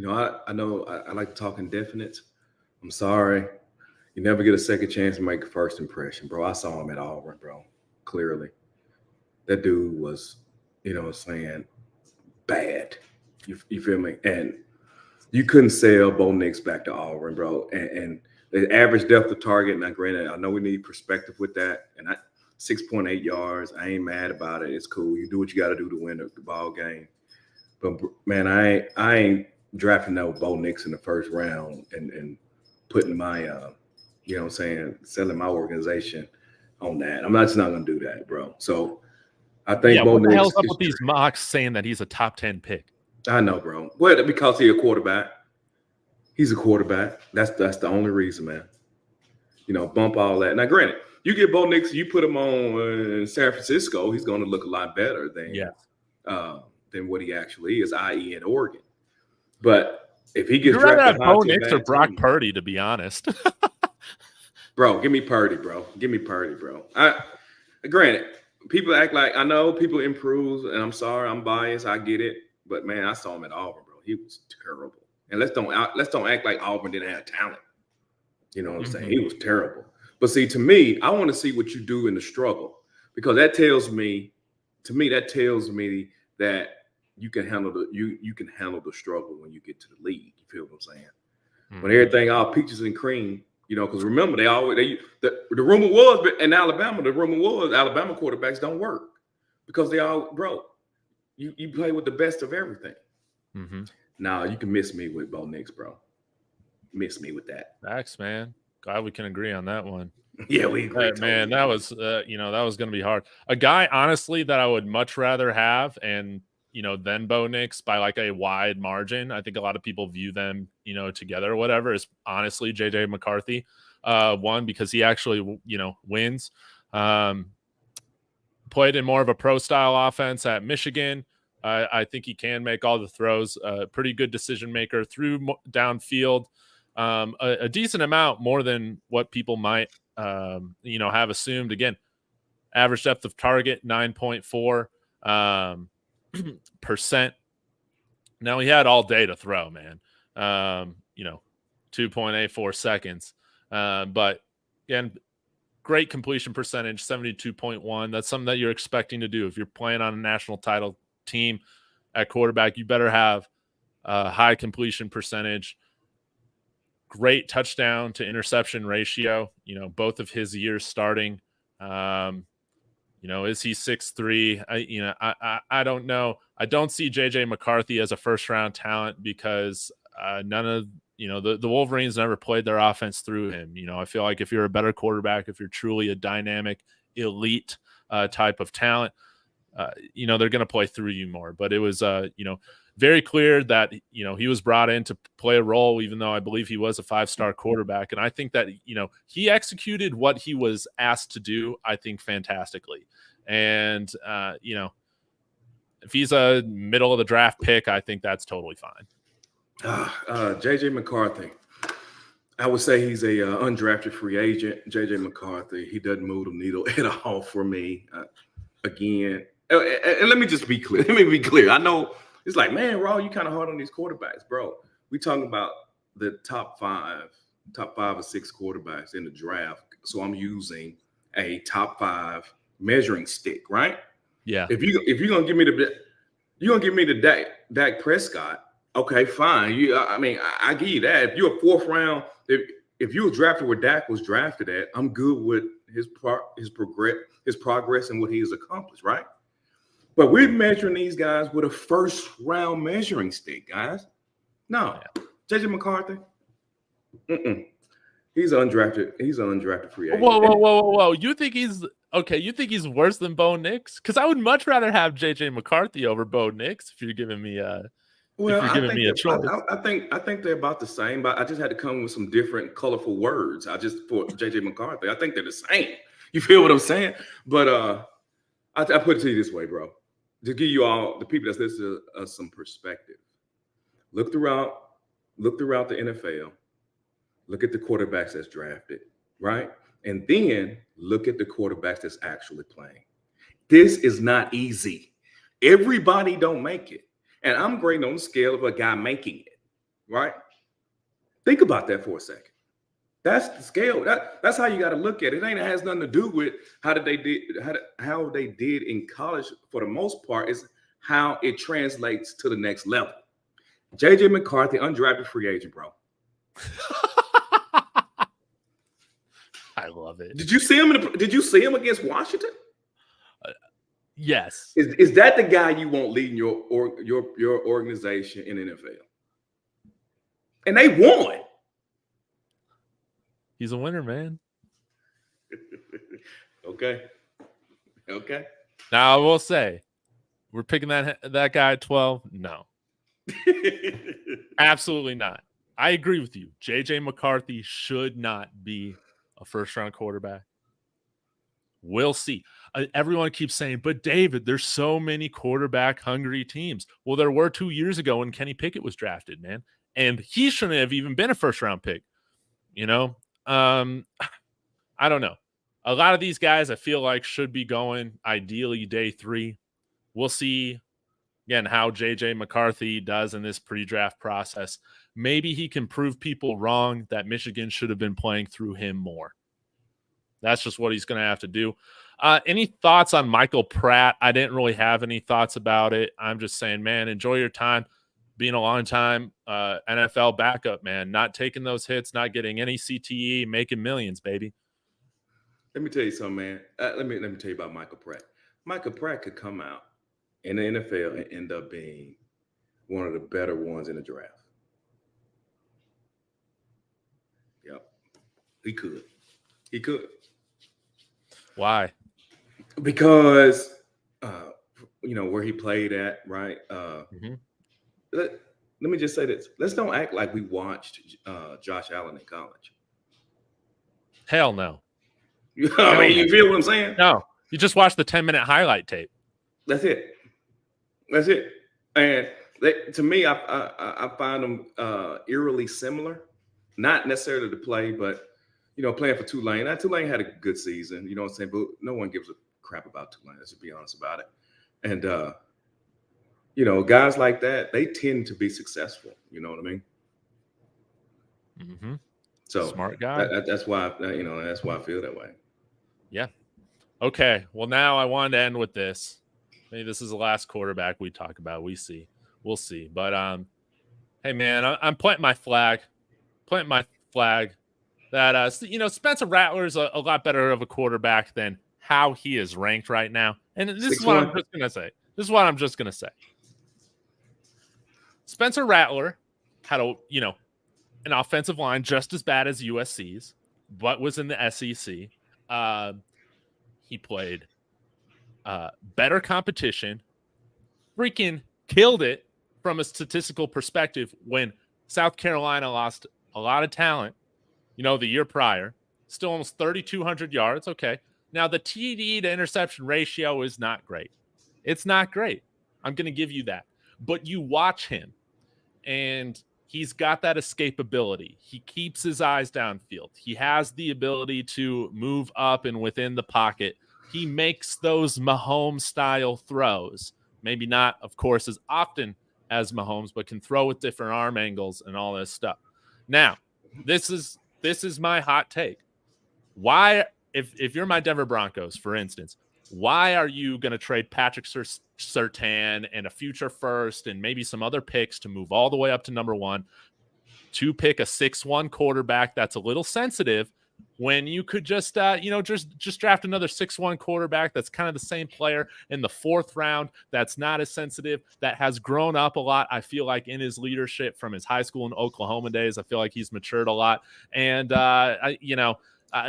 I know I like to talk in definites. I'm sorry. You never get a second chance to make a first impression, bro. I saw him at Auburn, bro. Clearly. That dude was, saying bad. You feel me? And you couldn't sell Bo Nix back to Auburn, bro. And the average depth of target, now granted, I know we need perspective with that. And 6.8 yards, I ain't mad about it. It's cool. You do what you got to do to win the ball game. But, man, I ain't drafting no Bo Nix in the first round and putting my, selling my organization on that. I'm just not going to do that, bro. So I think Bo Nix. What the hell's up with these mocks saying that he's a top 10 pick? I know, bro. Well, because he's a quarterback. He's a quarterback. That's the only reason, man. Bump all that. Now, granted, you get Bo Nix, you put him on San Francisco, he's going to look a lot better than what he actually is, i.e. in Oregon. But if he gets drafted, Bo Nix or Brock Purdy, to be honest. Bro, give me Purdy, bro. Granted, people act like I know people improve, and I'm sorry, I'm biased. I get it, but man, I saw him at Auburn, bro. He was terrible. And let's don't act like Auburn didn't have talent. You know what I'm saying? He was terrible. But see, to me, I want to see what you do in the struggle, because that tells me, that you can handle the struggle when you get to the league. You feel what I'm saying? Mm-hmm. When everything all peaches and cream, because remember the rumor was in Alabama, Alabama quarterbacks don't work because they all, bro, you play with the best of everything. Mm-hmm. Now you can miss me with Bo Nix, bro. Miss me with that. Facts, man. Glad we can agree on that one. Yeah, we agree. Man, that was that was going to be hard. A guy, honestly, that I would much rather have, and than Bo Nix by like a wide margin. I think a lot of people view them, together or whatever, is honestly JJ McCarthy. One, because he actually, wins. Played in more of a pro style offense at Michigan. I think he can make all the throws. Pretty good decision maker through downfield. A decent amount more than what people might, have assumed. Again, average depth of target 9.4 percent. Now he had all day to throw, man. 2.84 seconds. But again, great completion percentage, 72.1. That's something that you're expecting to do. If you're playing on a national title team at quarterback, you better have a high completion percentage. Great touchdown to interception ratio, both of his years starting. Is he 6'3"? I don't know. I don't see JJ McCarthy as a first round talent because none of the Wolverines never played their offense through him. I feel like if you're a better quarterback, if you're truly a dynamic elite type of talent, they're going to play through you more. But it was very clear that he was brought in to play a role, even though I believe he was a 5-star quarterback. And I think that he executed what he was asked to do, I think, fantastically. And if he's a middle of the draft pick, I think that's totally fine. JJ McCarthy, I would say he's a undrafted free agent. JJ McCarthy, he doesn't move the needle at all for me. Again, and let me just be clear. Let me be clear. I know it's like, man, Raw, you kind of hard on these quarterbacks, bro. We talking about the top five or six quarterbacks in the draft. So I'm using a top 5 measuring stick, right? Yeah. If you're gonna give me the Dak Prescott, okay, fine. I give you that. If you're a 4th round, if you were drafted where Dak was drafted at, I'm good with his progress and what he has accomplished, right? But we're measuring these guys with a 1st round measuring stick, guys. No, JJ McCarthy, he's undrafted. He's an undrafted free agent. Whoa! You think he's okay? You think he's worse than Bo Nix? Because I would much rather have JJ McCarthy over Bo Nix if you're giving me a choice. I think they're about the same, but I just had to come with some different, colorful words. For JJ McCarthy, I think they're the same. You feel what I'm saying? But I put it to you this way, bro. To give you all the people that's listening to us some perspective. Look throughout the NFL. Look at the quarterbacks that's drafted, right? And then look at the quarterbacks that's actually playing. This is not easy. Everybody don't make it. And I'm grading on the scale of a guy making it, right? Think about that for a second. That's the scale. That's how you got to look at it. It has nothing to do with how they did in college. For the most part, is how it translates to the next level. JJ McCarthy, undrafted free agent, bro. I love it. Did you see him against Washington? Yes. Is that the guy you want leading your organization in the NFL? And they won. He's a winner, man. Okay. Now I will say, we're picking that guy at 12. No, absolutely not. I agree with you. JJ McCarthy should not be a 1st-round quarterback. We'll see. Everyone keeps saying, but David, there's so many quarterback-hungry teams. Well, there were 2 years ago when Kenny Pickett was drafted, man. And he shouldn't have even been a 1st-round pick. I don't know. A lot of these guys I feel like should be going ideally day 3. We'll see, again, how J.J. McCarthy does in this pre-draft process. Maybe he can prove people wrong that Michigan should have been playing through him more. That's just what he's going to have to do. Any thoughts on Michael Pratt? I didn't really have any thoughts about it. I'm just saying, man, enjoy your time being a long-time NFL backup, man. Not taking those hits, not getting any CTE, making millions, baby. Let me tell you something, man. Let me tell you about Michael Pratt. Michael Pratt could come out in the NFL and end up being one of the better ones in the draft. Yep. He could. He could. Why? Because, where he played at, right? Let me just say this. Let's don't act like we watched Josh Allen in college. Hell no. You feel what I'm saying? No. You just watched the 10-minute highlight tape. That's it. And to me, I find them eerily similar. Not necessarily to play, but playing for Tulane. Tulane had a good season. You know what I'm saying? But no one gives a crap about Tulane. Let's be honest about it. And guys like that, they tend to be successful. You know what I mean? Mm-hmm. So smart guy. That's why that's why I feel that way. Yeah. Okay. Well, now I wanted to end with this. Maybe this is the last quarterback we talk about. We'll see. But hey, man, I'm planting my flag. That Spencer Rattler is a lot better of a quarterback than how he is ranked right now. And this is what I'm just gonna say. Spencer Rattler had an offensive line just as bad as USC's, but was in the SEC. He played better competition, freaking killed it from a statistical perspective when South Carolina lost a lot of talent, the year prior. Still almost 3,200 yards. Okay. Now the TD to interception ratio is not great. It's not great. I'm going to give you that. But you watch him, and he's got that escapability. He keeps his eyes downfield. He has the ability to move up and within the pocket. He makes those Mahomes-style throws. Maybe not, of course, as often as Mahomes, but can throw with different arm angles and all this stuff. Now, this is my hot take. Why, if you're my Denver Broncos, for instance, why are you going to trade Patrick Surtain and a future first and maybe some other picks to move all the way up to number 1 to pick a 6'1" quarterback that's a little sensitive when you could just draft another 6'1" quarterback that's kind of the same player in the 4th round that's not as sensitive, that has grown up a lot, I feel like, in his leadership from his high school and Oklahoma days. I feel like he's matured a lot. And,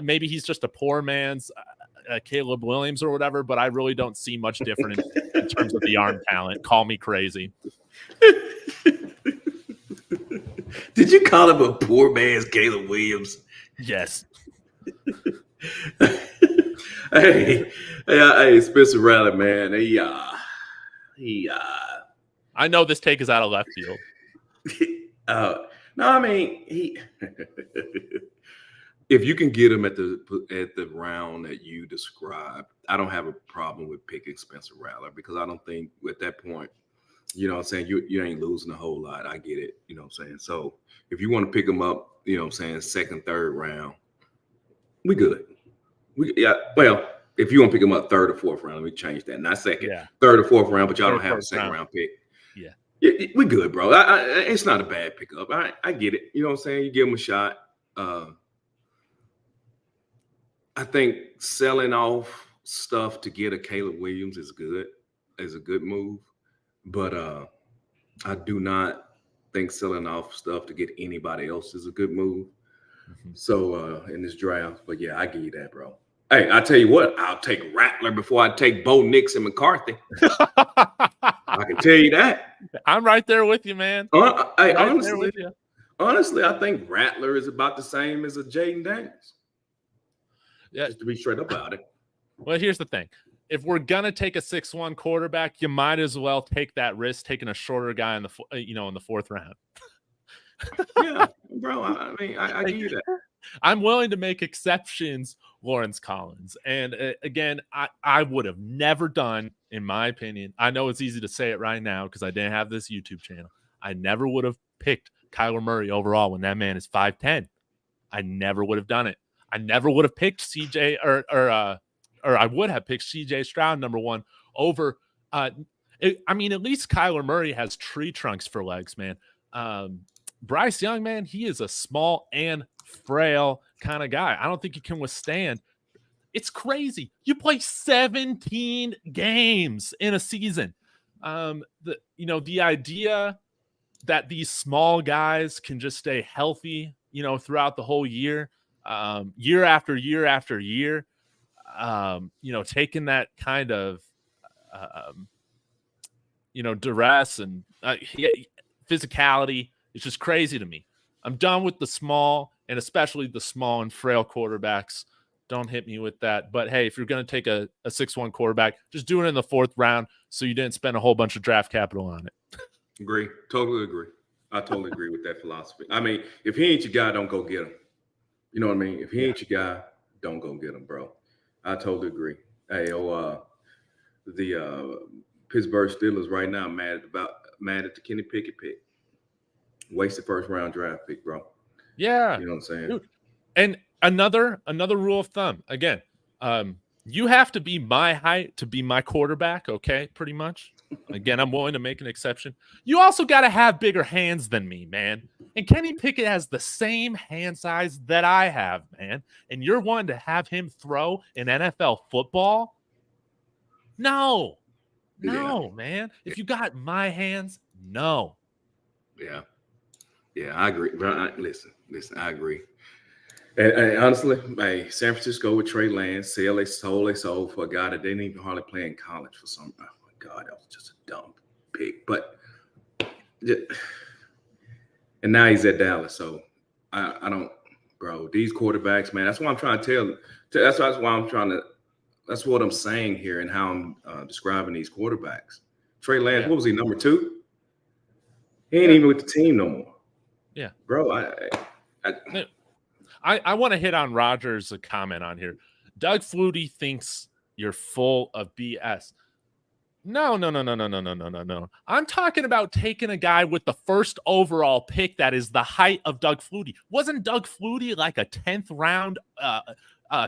maybe he's just a poor man's Caleb Williams or whatever, but I really don't see much different in terms of the arm talent. Call me crazy. Did you call him a poor man's Caleb Williams? Yes. Hey, Spencer Rattler, man. I know this take is out of left field. No, I mean if you can get him at the round that you described, I don't have a problem with picking Spencer Rattler, because I don't think at that point, you know what I'm saying, you ain't losing a whole lot. I get it, you know what I'm saying? So if you want to pick him up, you know what I'm saying, 2nd, 3rd round, we good. Well, if you want to pick him up 3rd or 4th round, let me change that. Not 2nd, 3rd or 4th round, but y'all don't have a 2nd round pick. Yeah, we good, bro. It's not a bad pickup. I get it. You know what I'm saying? You give him a shot. I think selling off stuff to get a Caleb Williams is a good move. But I do not think selling off stuff to get anybody else is a good move. Mm-hmm. So in this draft, but yeah, I give you that, bro. Hey, I tell you what, I'll take Rattler before I take Bo Nix and McCarthy. I can tell you that. I'm right there with you, man. Honestly, I think Rattler is about the same as a Jayden Daniels. Yeah, just to be straight up about it. Well, here's the thing. If we're gonna take a 6'1" quarterback, you might as well take that risk taking a shorter guy in the 4th round. Yeah, bro. I mean, I give you that. I'm willing to make exceptions Lawrence Collins. And again, I would have never done, in my opinion, I know it's easy to say it right now because I didn't have this YouTube channel. I never would have picked Kyler Murray overall when that man is 5'10". I never would have done it. I never would have picked CJ or I would have picked CJ Stroud number 1 over. I mean, at least Kyler Murray has tree trunks for legs, man. Bryce Young, man, he is a small and frail kind of guy. I don't think he can withstand. It's crazy. You play 17 games in a season. The idea that these small guys can just stay healthy, throughout the whole year, year after year after year, taking that kind of, duress and physicality, it's just crazy to me. I'm done with the small, and especially the small and frail quarterbacks. Don't hit me with that. But hey, if you're going to take a 6'1" quarterback, just do it in the 4th round so you didn't spend a whole bunch of draft capital on it. Agree. Totally agree. I totally agree with that philosophy. I mean, if he ain't your guy, don't go get him. You know what I mean? If he ain't your guy, don't go get him, bro. I totally agree. Hey, the Pittsburgh Steelers right now mad at the Kenny Pickett pick. Wasted 1st round draft pick, bro. Yeah. You know what I'm saying? Dude. And another rule of thumb, again, you have to be my height to be my quarterback, okay? Pretty much. Again, I'm willing to make an exception. You also got to have bigger hands than me, man. And Kenny Pickett has the same hand size that I have, man. And you're one to have him throw in NFL football? No, man. If you got my hands, no. Yeah, I agree. Listen, I agree. And honestly, hey, San Francisco with Trey Lance, sold their soul for a guy that didn't even hardly play in college for some. Oh my God, that was just a dumb pick. But and now he's at Dallas, so I don't, bro. These quarterbacks, man. That's what I'm trying to tell. That's what I'm saying here and how I'm describing these quarterbacks. Trey Lance, What was he, number 2? He ain't even with the team no more. Yeah, bro. I want to hit on Rogers' comment on here. Doug Flutie thinks you're full of BS. No. I'm talking about taking a guy with the 1st overall pick that is the height of Doug Flutie. Wasn't Doug Flutie like a 10th round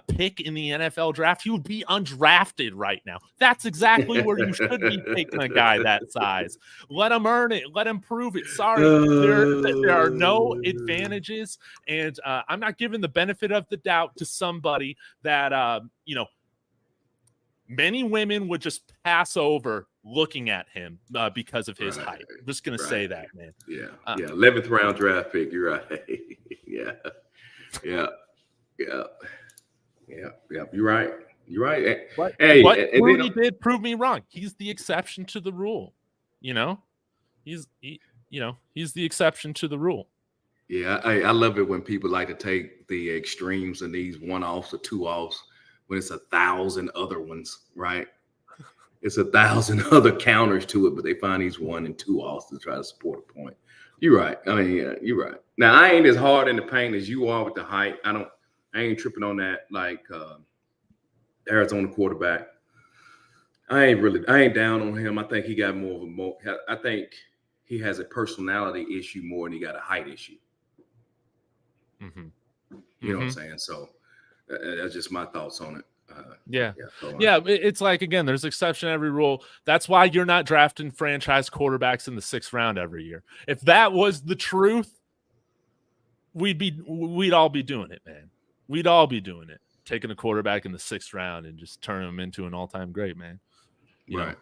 pick in the NFL draft? He would be undrafted right now. That's exactly where you should be taking a guy that size. Let him earn it. Let him prove it. Sorry, there are no advantages, and I'm not giving the benefit of the doubt to somebody that many women would just pass over looking at him because of his height. I'm just going to say that, man. Yeah. 11th round draft pick. You're right. Yeah. You're right. But Rudy did prove me wrong. He's the exception to the rule. He's the exception to the rule. Yeah, I love it when people like to take the extremes and these 1-offs or 2-offs when it's 1,000 other ones, right? It's 1,000 other counters to it, but they find these 1 and 2-offs to try to support a point. You're right. I mean, yeah, you're right. Now, I ain't as hard in the paint as you are with the height. I ain't tripping on that like Arizona quarterback. I ain't down on him. I think he got I think he has a personality issue more than he got a height issue. Mm-hmm. You know what I'm saying? So that's just my thoughts on it. Yeah. It's like, again, there's exception to every rule. That's why you're not drafting franchise quarterbacks in the 6th round every year. If that was the truth, we'd all be doing it, man. We'd all be doing it. Taking a quarterback in the 6th round and just turning him into an all-time great, man. You know,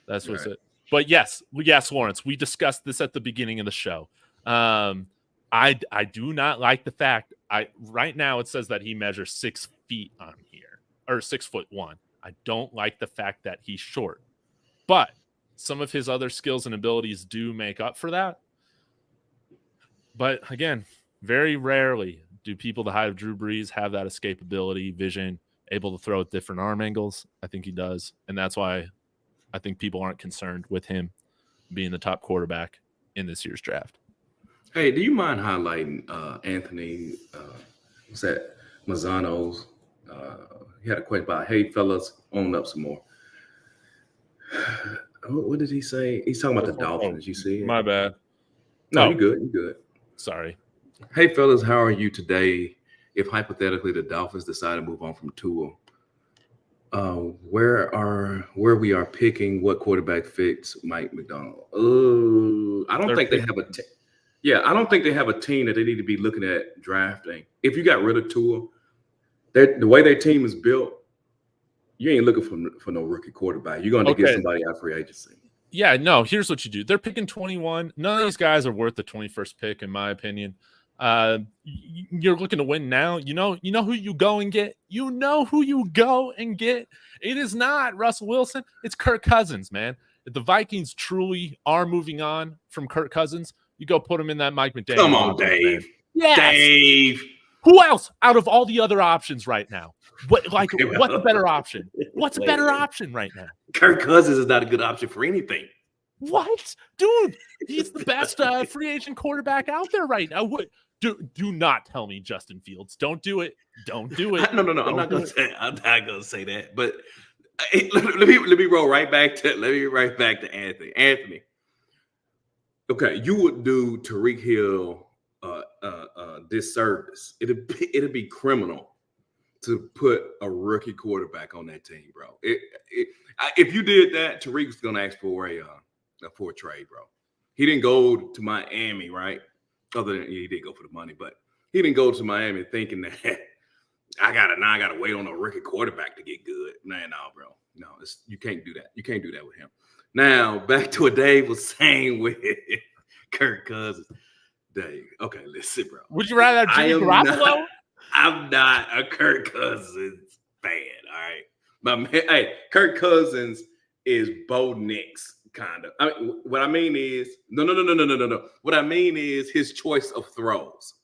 that's what's it. But yes, Lawrence, we discussed this at the beginning of the show. I do not like the fact right now it says that he measures 6 feet on here, or 6'1". I don't like the fact that he's short, but some of his other skills and abilities do make up for that. But again, very rarely do people the height of Drew Brees have that escapability, vision, able to throw at different arm angles. I think he does, and that's why I think people aren't concerned with him being the top quarterback in this year's draft. Hey, do you mind highlighting Anthony? What's that? Mazzano's He had a question about, hey, fellas, own up some more. What did he say? He's talking about the Dolphins. You see it? My bad. No, you good. You good. Sorry. Hey, fellas, how are you today? If hypothetically the Dolphins decide to move on from Tua, where we are picking what quarterback fits Mike McDonald? I don't think they have a. I don't think they have a team that they need to be looking at drafting. If you got rid of Tua, the way their team is built, you ain't looking for no rookie quarterback. You're going to get somebody out free agency. Yeah, no, here's what you do. They're picking 21. None of these guys are worth the 21st pick, in my opinion. You're looking to win now. You know who you go and get. You know who you go and get. It is not Russell Wilson. It's Kirk Cousins, man. If the Vikings truly are moving on from Kirk Cousins, you go put him in that Mike McDaniel. Come on, Dave. Yes. Dave. Who else out of all the other options right now? What's a better option? What's a better option right now? Kirk Cousins is not a good option for anything. What? Dude, he's the best free agent quarterback out there right now. Do not tell me Justin Fields. Don't do it. Don't do it. No. I'm not gonna say that. But let me roll right back to Anthony. Anthony. Okay, you would do Tyreek Hill disservice. It'd be criminal to put a rookie quarterback on that team, bro. If you did that, Tyreek's gonna ask for a trade, bro. He didn't go to Miami, right? Other than he did go for the money, but he didn't go to Miami thinking that I gotta wait on a rookie quarterback to get good. No, bro. No, you can't do that. You can't do that with him. Now back to what Dave was saying with Kirk Cousins. Dave, okay, listen, bro. Would you rather have Jimmy Garoppolo? I'm not a Kirk Cousins fan. All right, my man. Hey, Kirk Cousins is Bo Nix. Kind of. I mean, what I mean is, no. What I mean is his choice of throws.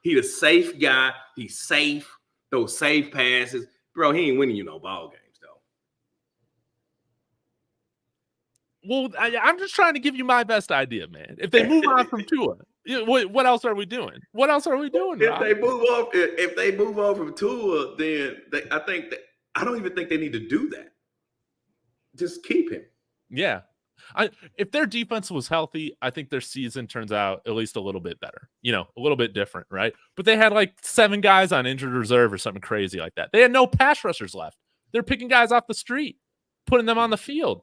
He the safe guy. He's safe. Those safe passes. Bro, he ain't winning ball games, though. Well, I'm just trying to give you my best idea, man. If they move on from Tua, what else are we doing? What else are we doing, Rob? If they move on from Tua, then I don't even think they need to do that. Just keep him. Yeah. If their defense was healthy, I think their season turns out at least a little bit better, a little bit different, right? But they had like 7 guys on injured reserve or something crazy like that. They had no pass rushers left. They're picking guys off the street, putting them on the field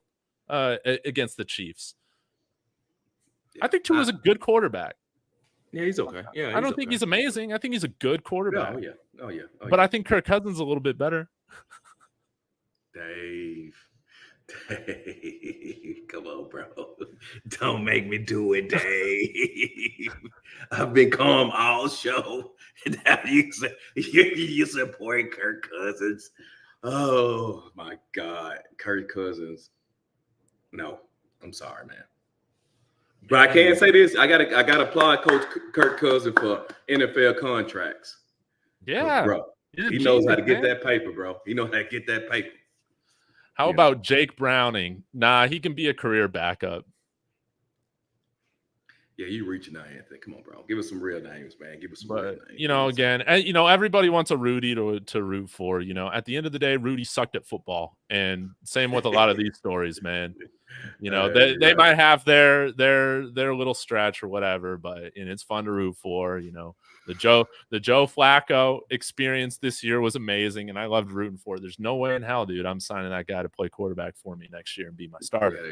against the Chiefs. Yeah, I think Tua is a good quarterback. Yeah, he's okay. Yeah, I don't think he's amazing. I think he's a good quarterback. Oh yeah. But I think Kirk Cousins is a little bit better. Dave, come on, bro. Don't make me do it, Dave. I've been calm all show. And now you support Kirk Cousins. Oh my God. Kirk Cousins. No, I'm sorry, man. But I can't say this. I gotta applaud Coach Kirk Cousins for NFL contracts. Yeah, bro. He knows how to get that paper, bro. He knows how to get that paper. How about Jake Browning? Nah, he can be a career backup. Yeah, you reaching out, Anthony. Come on, bro. Give us some real names, man. Give us some real names. Again, everybody wants a Rudy to root for. At the end of the day, Rudy sucked at football, and same with a lot of these stories, man. They might have their little stretch or whatever, but it's fun to root for. The Joe Flacco experience this year was amazing, and I loved rooting for it. There's no way in hell, dude, I'm signing that guy to play quarterback for me next year and be my starter. Yeah,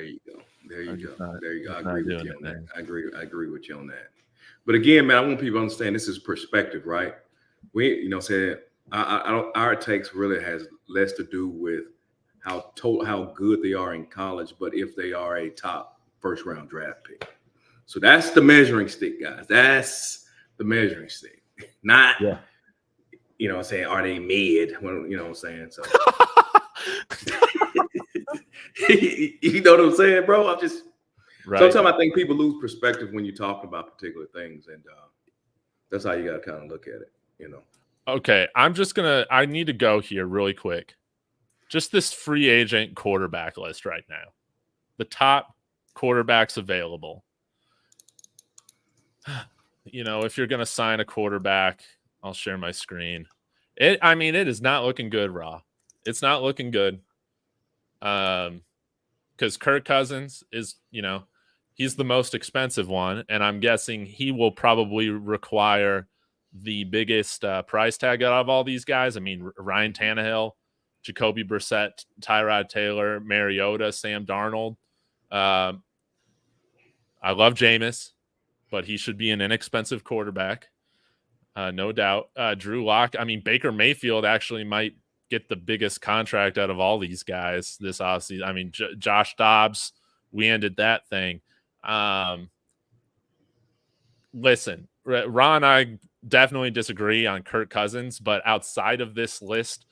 there you go. I agree with you on that. I agree with you on that. But again, man, I want people to understand this is perspective, right? Our takes really has less to do with how good they are in college, but if they are a top first round draft pick. So that's the measuring stick, guys. That's the measuring stick. Not, are they mid? Well, you know what I'm saying? So you know what I'm saying, bro? I'm just sometimes I think people lose perspective when you talk about particular things, and that's how you gotta kind of look at it, Okay, I need to go here really quick. Just this free agent quarterback list right now. The top quarterbacks available. If you're going to sign a quarterback, I'll share my screen. It is not looking good, Raw. It's not looking good. Because Kirk Cousins is, he's the most expensive one, and I'm guessing he will probably require the biggest price tag out of all these guys. I mean, Ryan Tannehill, Jacoby Brissett, Tyrod Taylor, Mariota, Sam Darnold. I love Jameis, but he should be an inexpensive quarterback. No doubt. Drew Lock. I mean, Baker Mayfield actually might get the biggest contract out of all these guys this offseason. I mean, Josh Dobbs, we ended that thing. Listen, Ron and I definitely disagree on Kirk Cousins, but outside of this list,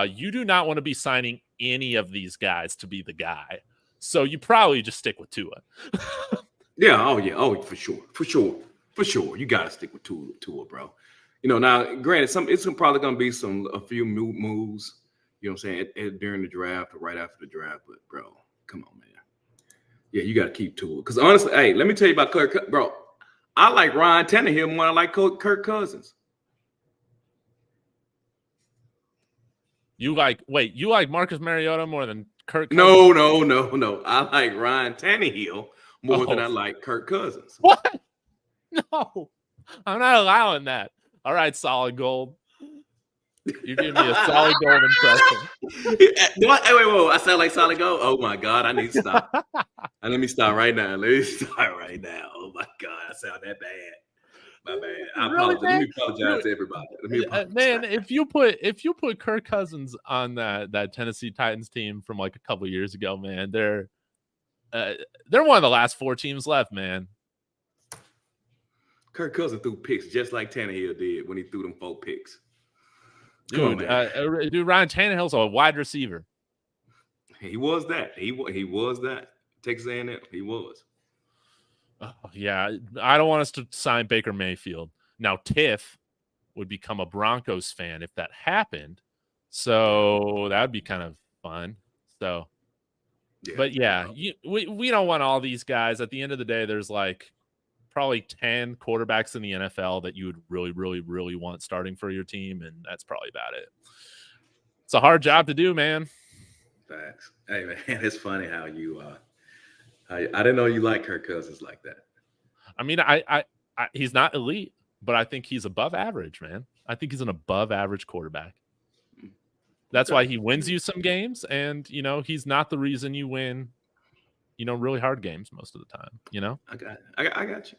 you do not want to be signing any of these guys to be the guy. So you probably just stick with Tua. Yeah. Oh, for sure. You got to stick with Tua, bro. Now, granted, it's probably going to be a few moves, you know what I'm saying, during the draft or right after the draft. But, bro, come on, man. Yeah, you got to keep Tua. Because, honestly, hey, let me tell you about Kirk. Bro, I like Ryan Tannehill more than I like Kirk Cousins. You like Marcus Mariota more than Kirk Cousins? No. I like Ryan Tannehill more than I like Kirk Cousins. What? No, I'm not allowing that. All right, Solid Gold. You give me a Solid Gold impression. Wait. I sound like Solid Gold? Oh, my God. I need to stop. Let me stop right now. Oh, my God. I sound that bad. My bad. Apologize. Let me apologize to everybody. Man, if you put Kirk Cousins on that Tennessee Titans team from like a couple of years ago, man, they're one of the last 4 teams left, man. Kirk Cousins threw picks just like Tannehill did when he threw them 4 picks. Dude, Ryan Tannehill's a wide receiver. He was that. He was that. Texas A&M. He was. Oh, yeah, I don't want us to sign Baker Mayfield. Now, Tiff would become a Broncos fan if that happened. So that would be kind of fun. So, yeah, but yeah, we don't want all these guys. At the end of the day, there's like probably 10 quarterbacks in the NFL that you would really, really, really want starting for your team, and that's probably about it. It's a hard job to do, man. Facts. Hey, man, it's funny how you I didn't know you like Kirk Cousins like that. I mean, I he's not elite, but I think he's above average, man. I think he's an above average quarterback. That's why he wins you some games, and he's not the reason you win really hard games most of the time, I got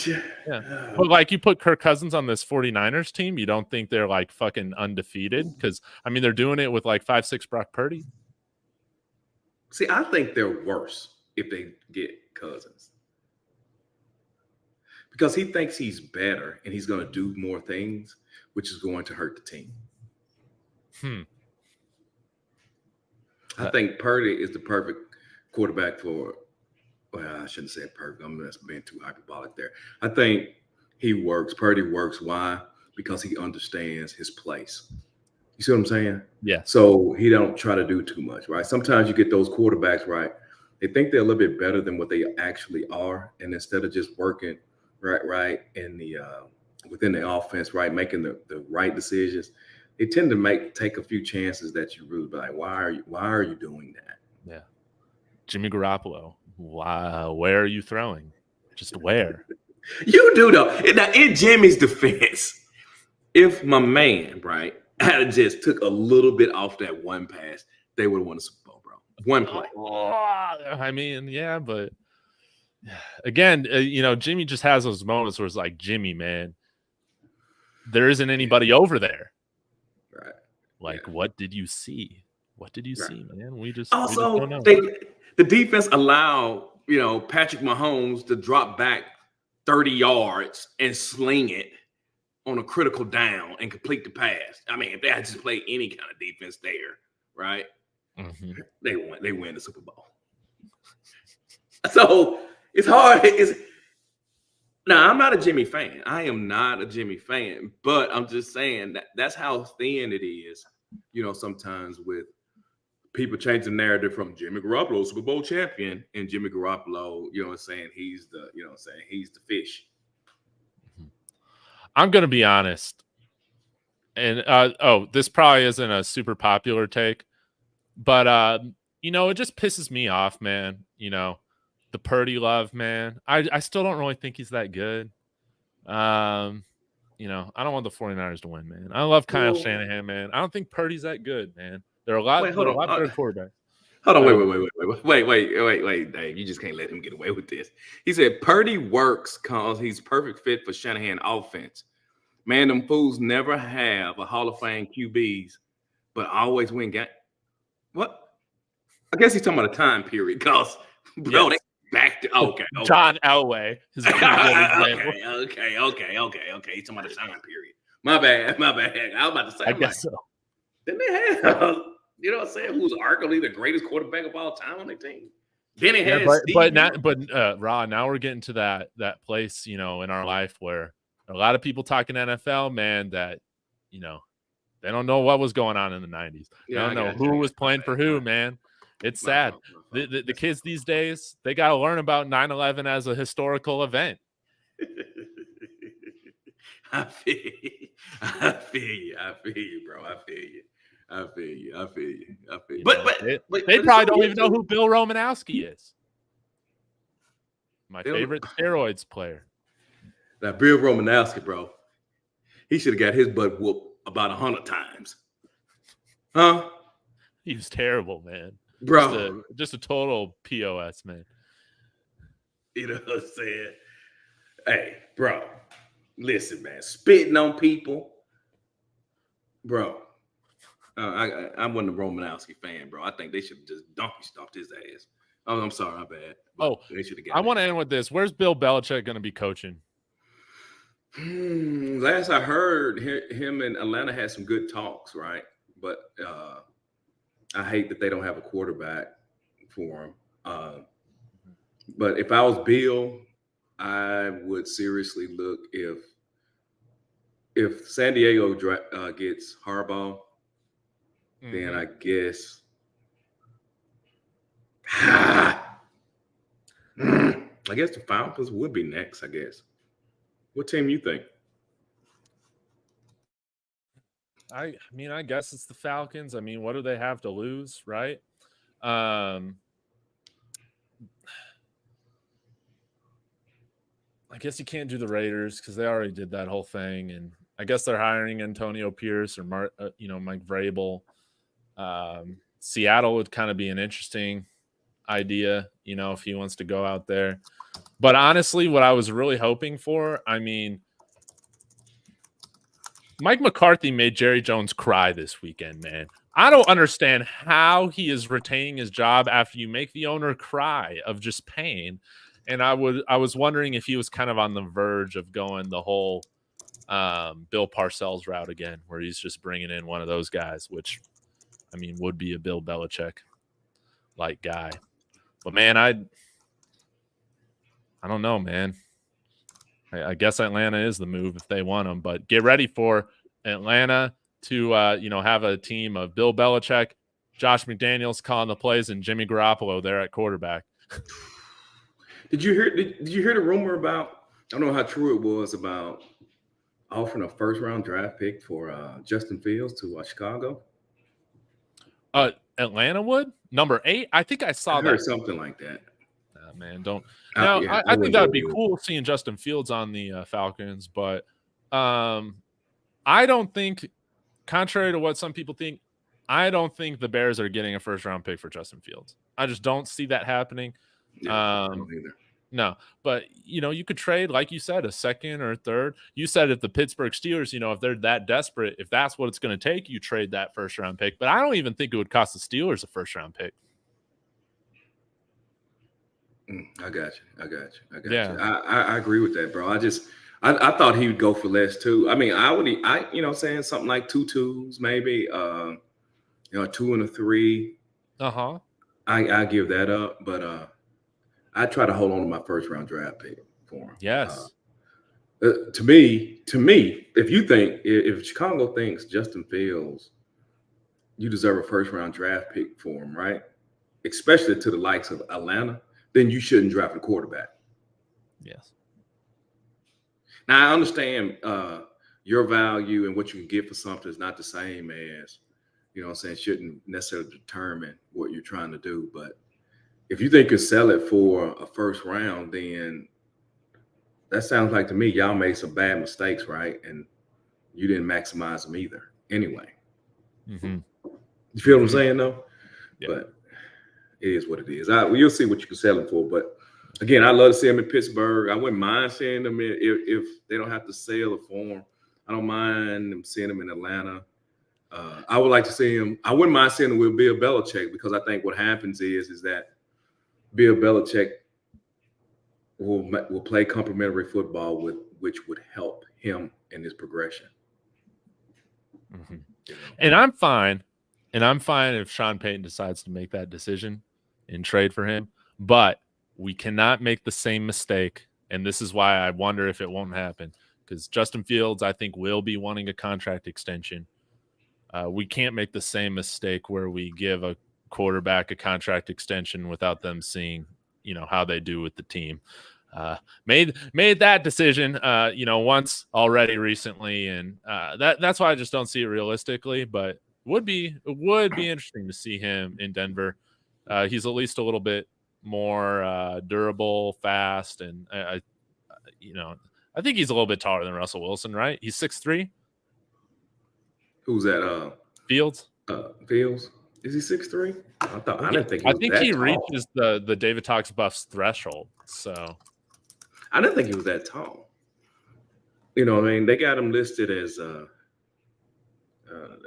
you. Yeah. But like you put Kirk Cousins on this 49ers team, you don't think they're like fucking undefeated? Because I mean, they're doing it with like 5'6" Brock Purdy. See, I think they're worse if they get Cousins. Because he thinks he's better and he's going to do more things, which is going to hurt the team. I think Purdy is the perfect quarterback for, well, I shouldn't say perfect. I'm just being too hyperbolic there. I think Purdy works. Why? Because he understands his place. You see what I'm saying? Yeah. So he don't try to do too much, right? Sometimes you get those quarterbacks, right? They think they're a little bit better than what they actually are. And instead of just working right in the within the offense, right, making the right decisions, they tend to take a few chances that you really be like, why are you doing that? Yeah. Jimmy Garoppolo, wow, where are you throwing? Just where? You do though. Now, in Jimmy's defense, if my man, right, had just took a little bit off that one pass, they would have won the Super Bowl, bro. One play. I mean, yeah, but again, Jimmy just has those moments where it's like, Jimmy, man, there isn't anybody over there. Right. Like, what did you see? What did you see, man? We just don't know. The defense allowed, Patrick Mahomes to drop back 30 yards and sling it on a critical down and complete the pass. I mean, if they had just played any kind of defense there, right? Mm-hmm. They win the Super Bowl. So it's hard. Now, I'm not a Jimmy fan. I am not a Jimmy fan, but I'm just saying that's how thin it is, sometimes with people change the narrative from Jimmy Garoppolo, Super Bowl champion, and Jimmy Garoppolo, he's the fish. I'm going to be honest. And this probably isn't a super popular take, but it just pisses me off, man. The Purdy love, man. I still don't really think he's that good. I don't want the 49ers to win, man. I love Kyle Shanahan, man. I don't think Purdy's that good, man. They're a lot better quarterbacks. Hold on, wait, Dave. You just can't let him get away with this. He said Purdy works because he's perfect fit for Shanahan offense. Man, them fools never have a Hall of Fame QBs, but always win game. What? I guess he's talking about a time period, because bro, they back to okay. John Elway is a good example. Okay. He's talking about a time period. My bad. I was about to say, I guess so. Didn't they have you know what I'm saying? Who's arguably the greatest quarterback of all time on their team? Benny has, Raw. Now we're getting to that place, in our life where a lot of people talking NFL, man, that they don't know what was going on in the 90s. They don't know who was playing for who, man. It's sad. The kids these days, they got to learn about 9/11 as a historical event. I feel you, bro. I feel you. But they probably don't even know who Bill Romanowski is. My favorite steroids player. Now, Bill Romanowski, bro, he should have got his butt whooped about 100 times. Huh? He was terrible, man. Bro. Just a total POS, man. You know what I'm saying? Hey, bro, listen, man. Spitting on people. Bro, I wasn't a Romanowski fan, bro. I think they should have just stomped his ass. Oh, I'm sorry, my bad. They should have. I want to end with this. Where's Bill Belichick going to be coaching? Last I heard, him and Atlanta had some good talks, right? But I hate that they don't have a quarterback for him. But if I was Bill, I would seriously look if San Diego gets Harbaugh, then I guess the Falcons would be next, I guess. What team you think? I guess it's the Falcons. What do they have to lose, right? I guess you can't do the Raiders because they already did that whole thing, and I guess they're hiring Antonio Pierce or Mike Vrabel. Seattle would kind of be an interesting idea, if he wants to go out there. But honestly, what I was really hoping for, Mike McCarthy made Jerry Jones cry this weekend, man. I don't understand how he is retaining his job after you make the owner cry of just pain. And I was wondering if he was kind of on the verge of going the whole Bill Parcells route again, where he's just bringing in one of those guys, which, would be a Bill Belichick-like guy. But, man, I don't know, man. I guess Atlanta is the move if they want him. But get ready for Atlanta to, have a team of Bill Belichick, Josh McDaniels calling the plays, and Jimmy Garoppolo there at quarterback. Did you hear the rumor about, I don't know how true it was, about offering a first-round draft pick for Justin Fields to Chicago? Atlanta would? Number 8? I think I saw that. Heard something like that. Man, don't. Now, I think that would be cool seeing Justin Fields on the Falcons, but I don't think, contrary to what some people think, I don't think the Bears are getting a first-round pick for Justin Fields. I just don't see that happening. Yeah, I don't either. No, but you could trade, like you said, a second or a third. You said if the Pittsburgh Steelers, if they're that desperate, if that's what it's going to take, you trade that first-round pick. But I don't even think it would cost the Steelers a first-round pick. I got you. I agree with that, bro. I thought he would go for less too. Saying something like 2 2s, maybe, 2 and a 3. I give that up, but I try to hold on to my first-round draft pick for him. Yes. To me, if Chicago thinks Justin Fields, you deserve a first-round draft pick for him, right? Especially to the likes of Atlanta, then you shouldn't draft a quarterback. Yes. Now, I understand your value and what you can get for something is not the same as, you know what I'm saying, shouldn't necessarily determine what you're trying to do. But if you think you can sell it for a first round, then that sounds like to me y'all made some bad mistakes, right? And you didn't maximize them either. Anyway, Mm-hmm. you feel what I'm saying, though? Yeah. But it is what it is. You'll see what you can sell them for. But again, I love to see them in Pittsburgh. I wouldn't mind seeing them if they don't have to sell or form. I don't mind them seeing them in Atlanta. I would like to see him. I wouldn't mind seeing him with Bill Belichick, because I think what happens is that Bill Belichick will play complementary football which would help him in his progression. Mm-hmm. And I'm fine. And I'm fine if Sean Payton decides to make that decision and trade for him. But we cannot make the same mistake. And this is why I wonder if it won't happen. Because Justin Fields, I think, will be wanting a contract extension. We can't make the same mistake where we give a quarterback a contract extension without them seeing, how they do with the team. Made that decision, once already recently, and that's why I just don't see it realistically. But it would be interesting to see him in Denver. He's at least a little bit more durable, fast, and I think he's a little bit taller than Russell Wilson, right? He's 6'3". Who's that? Fields. Fields. Is he 6'3"? I didn't think he was that he tall. reaches the David Talks Buffs threshold. So I didn't think he was that tall. You know what I mean? They got him listed as they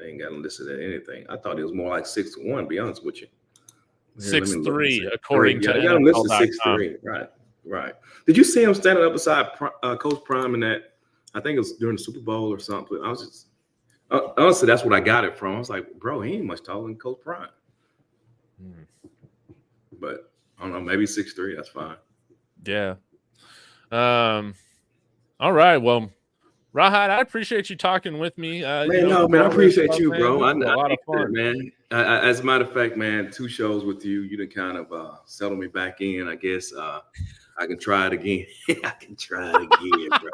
ain't got him listed at anything. I thought he was more like 6'1", to be honest with you. 6'3", according to they got him listed 6'3". Right. Did you see him standing up beside Coach Prime in that? I think it was during the Super Bowl or something. I was just honestly, that's what I got it from. I was like, bro, he ain't much taller than Coach Prime. But I don't know, maybe 6'3". That's fine. Yeah. All right. Well, Rawhide, I appreciate you talking with me. I appreciate you, bro. I a lot of fun, man. As a matter of fact, man, 2 shows with you, you done kind of settled me back in. I guess I can try it again. I can try it again, bro.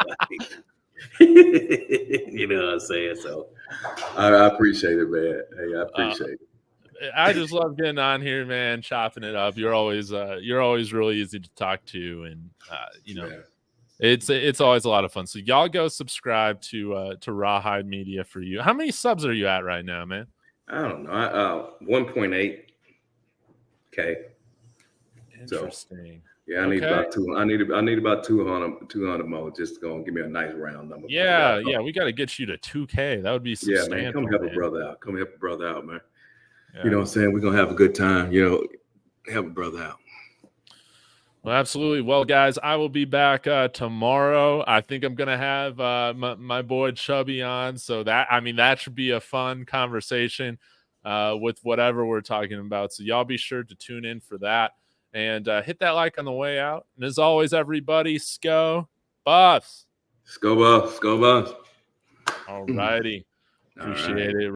You know what I'm saying? So I appreciate it, man. Hey, I appreciate it. I just love getting on here, man, chopping it up. You're always really easy to talk to, and it's always a lot of fun. So y'all go subscribe to Rawhide Media for you. How many subs are you at right now, man? I don't know. 1.8K. Interesting. So, yeah, I need about 2. I need about 200 more. Just gonna give me a nice round number. Yeah. We got to get you to 2K. That would be substantial. Yeah, man. Come help a brother out. Come help a brother out, man. Yeah. You know what I'm saying? We're gonna have a good time. Help a brother out. Well, absolutely. Well, guys, I will be back tomorrow. I think I'm gonna have my boy Chubby on, so that should be a fun conversation with whatever we're talking about. So y'all be sure to tune in for that, and hit that like on the way out. And as always, everybody, Sko Buffs. Sko Buffs. All righty. Appreciate it.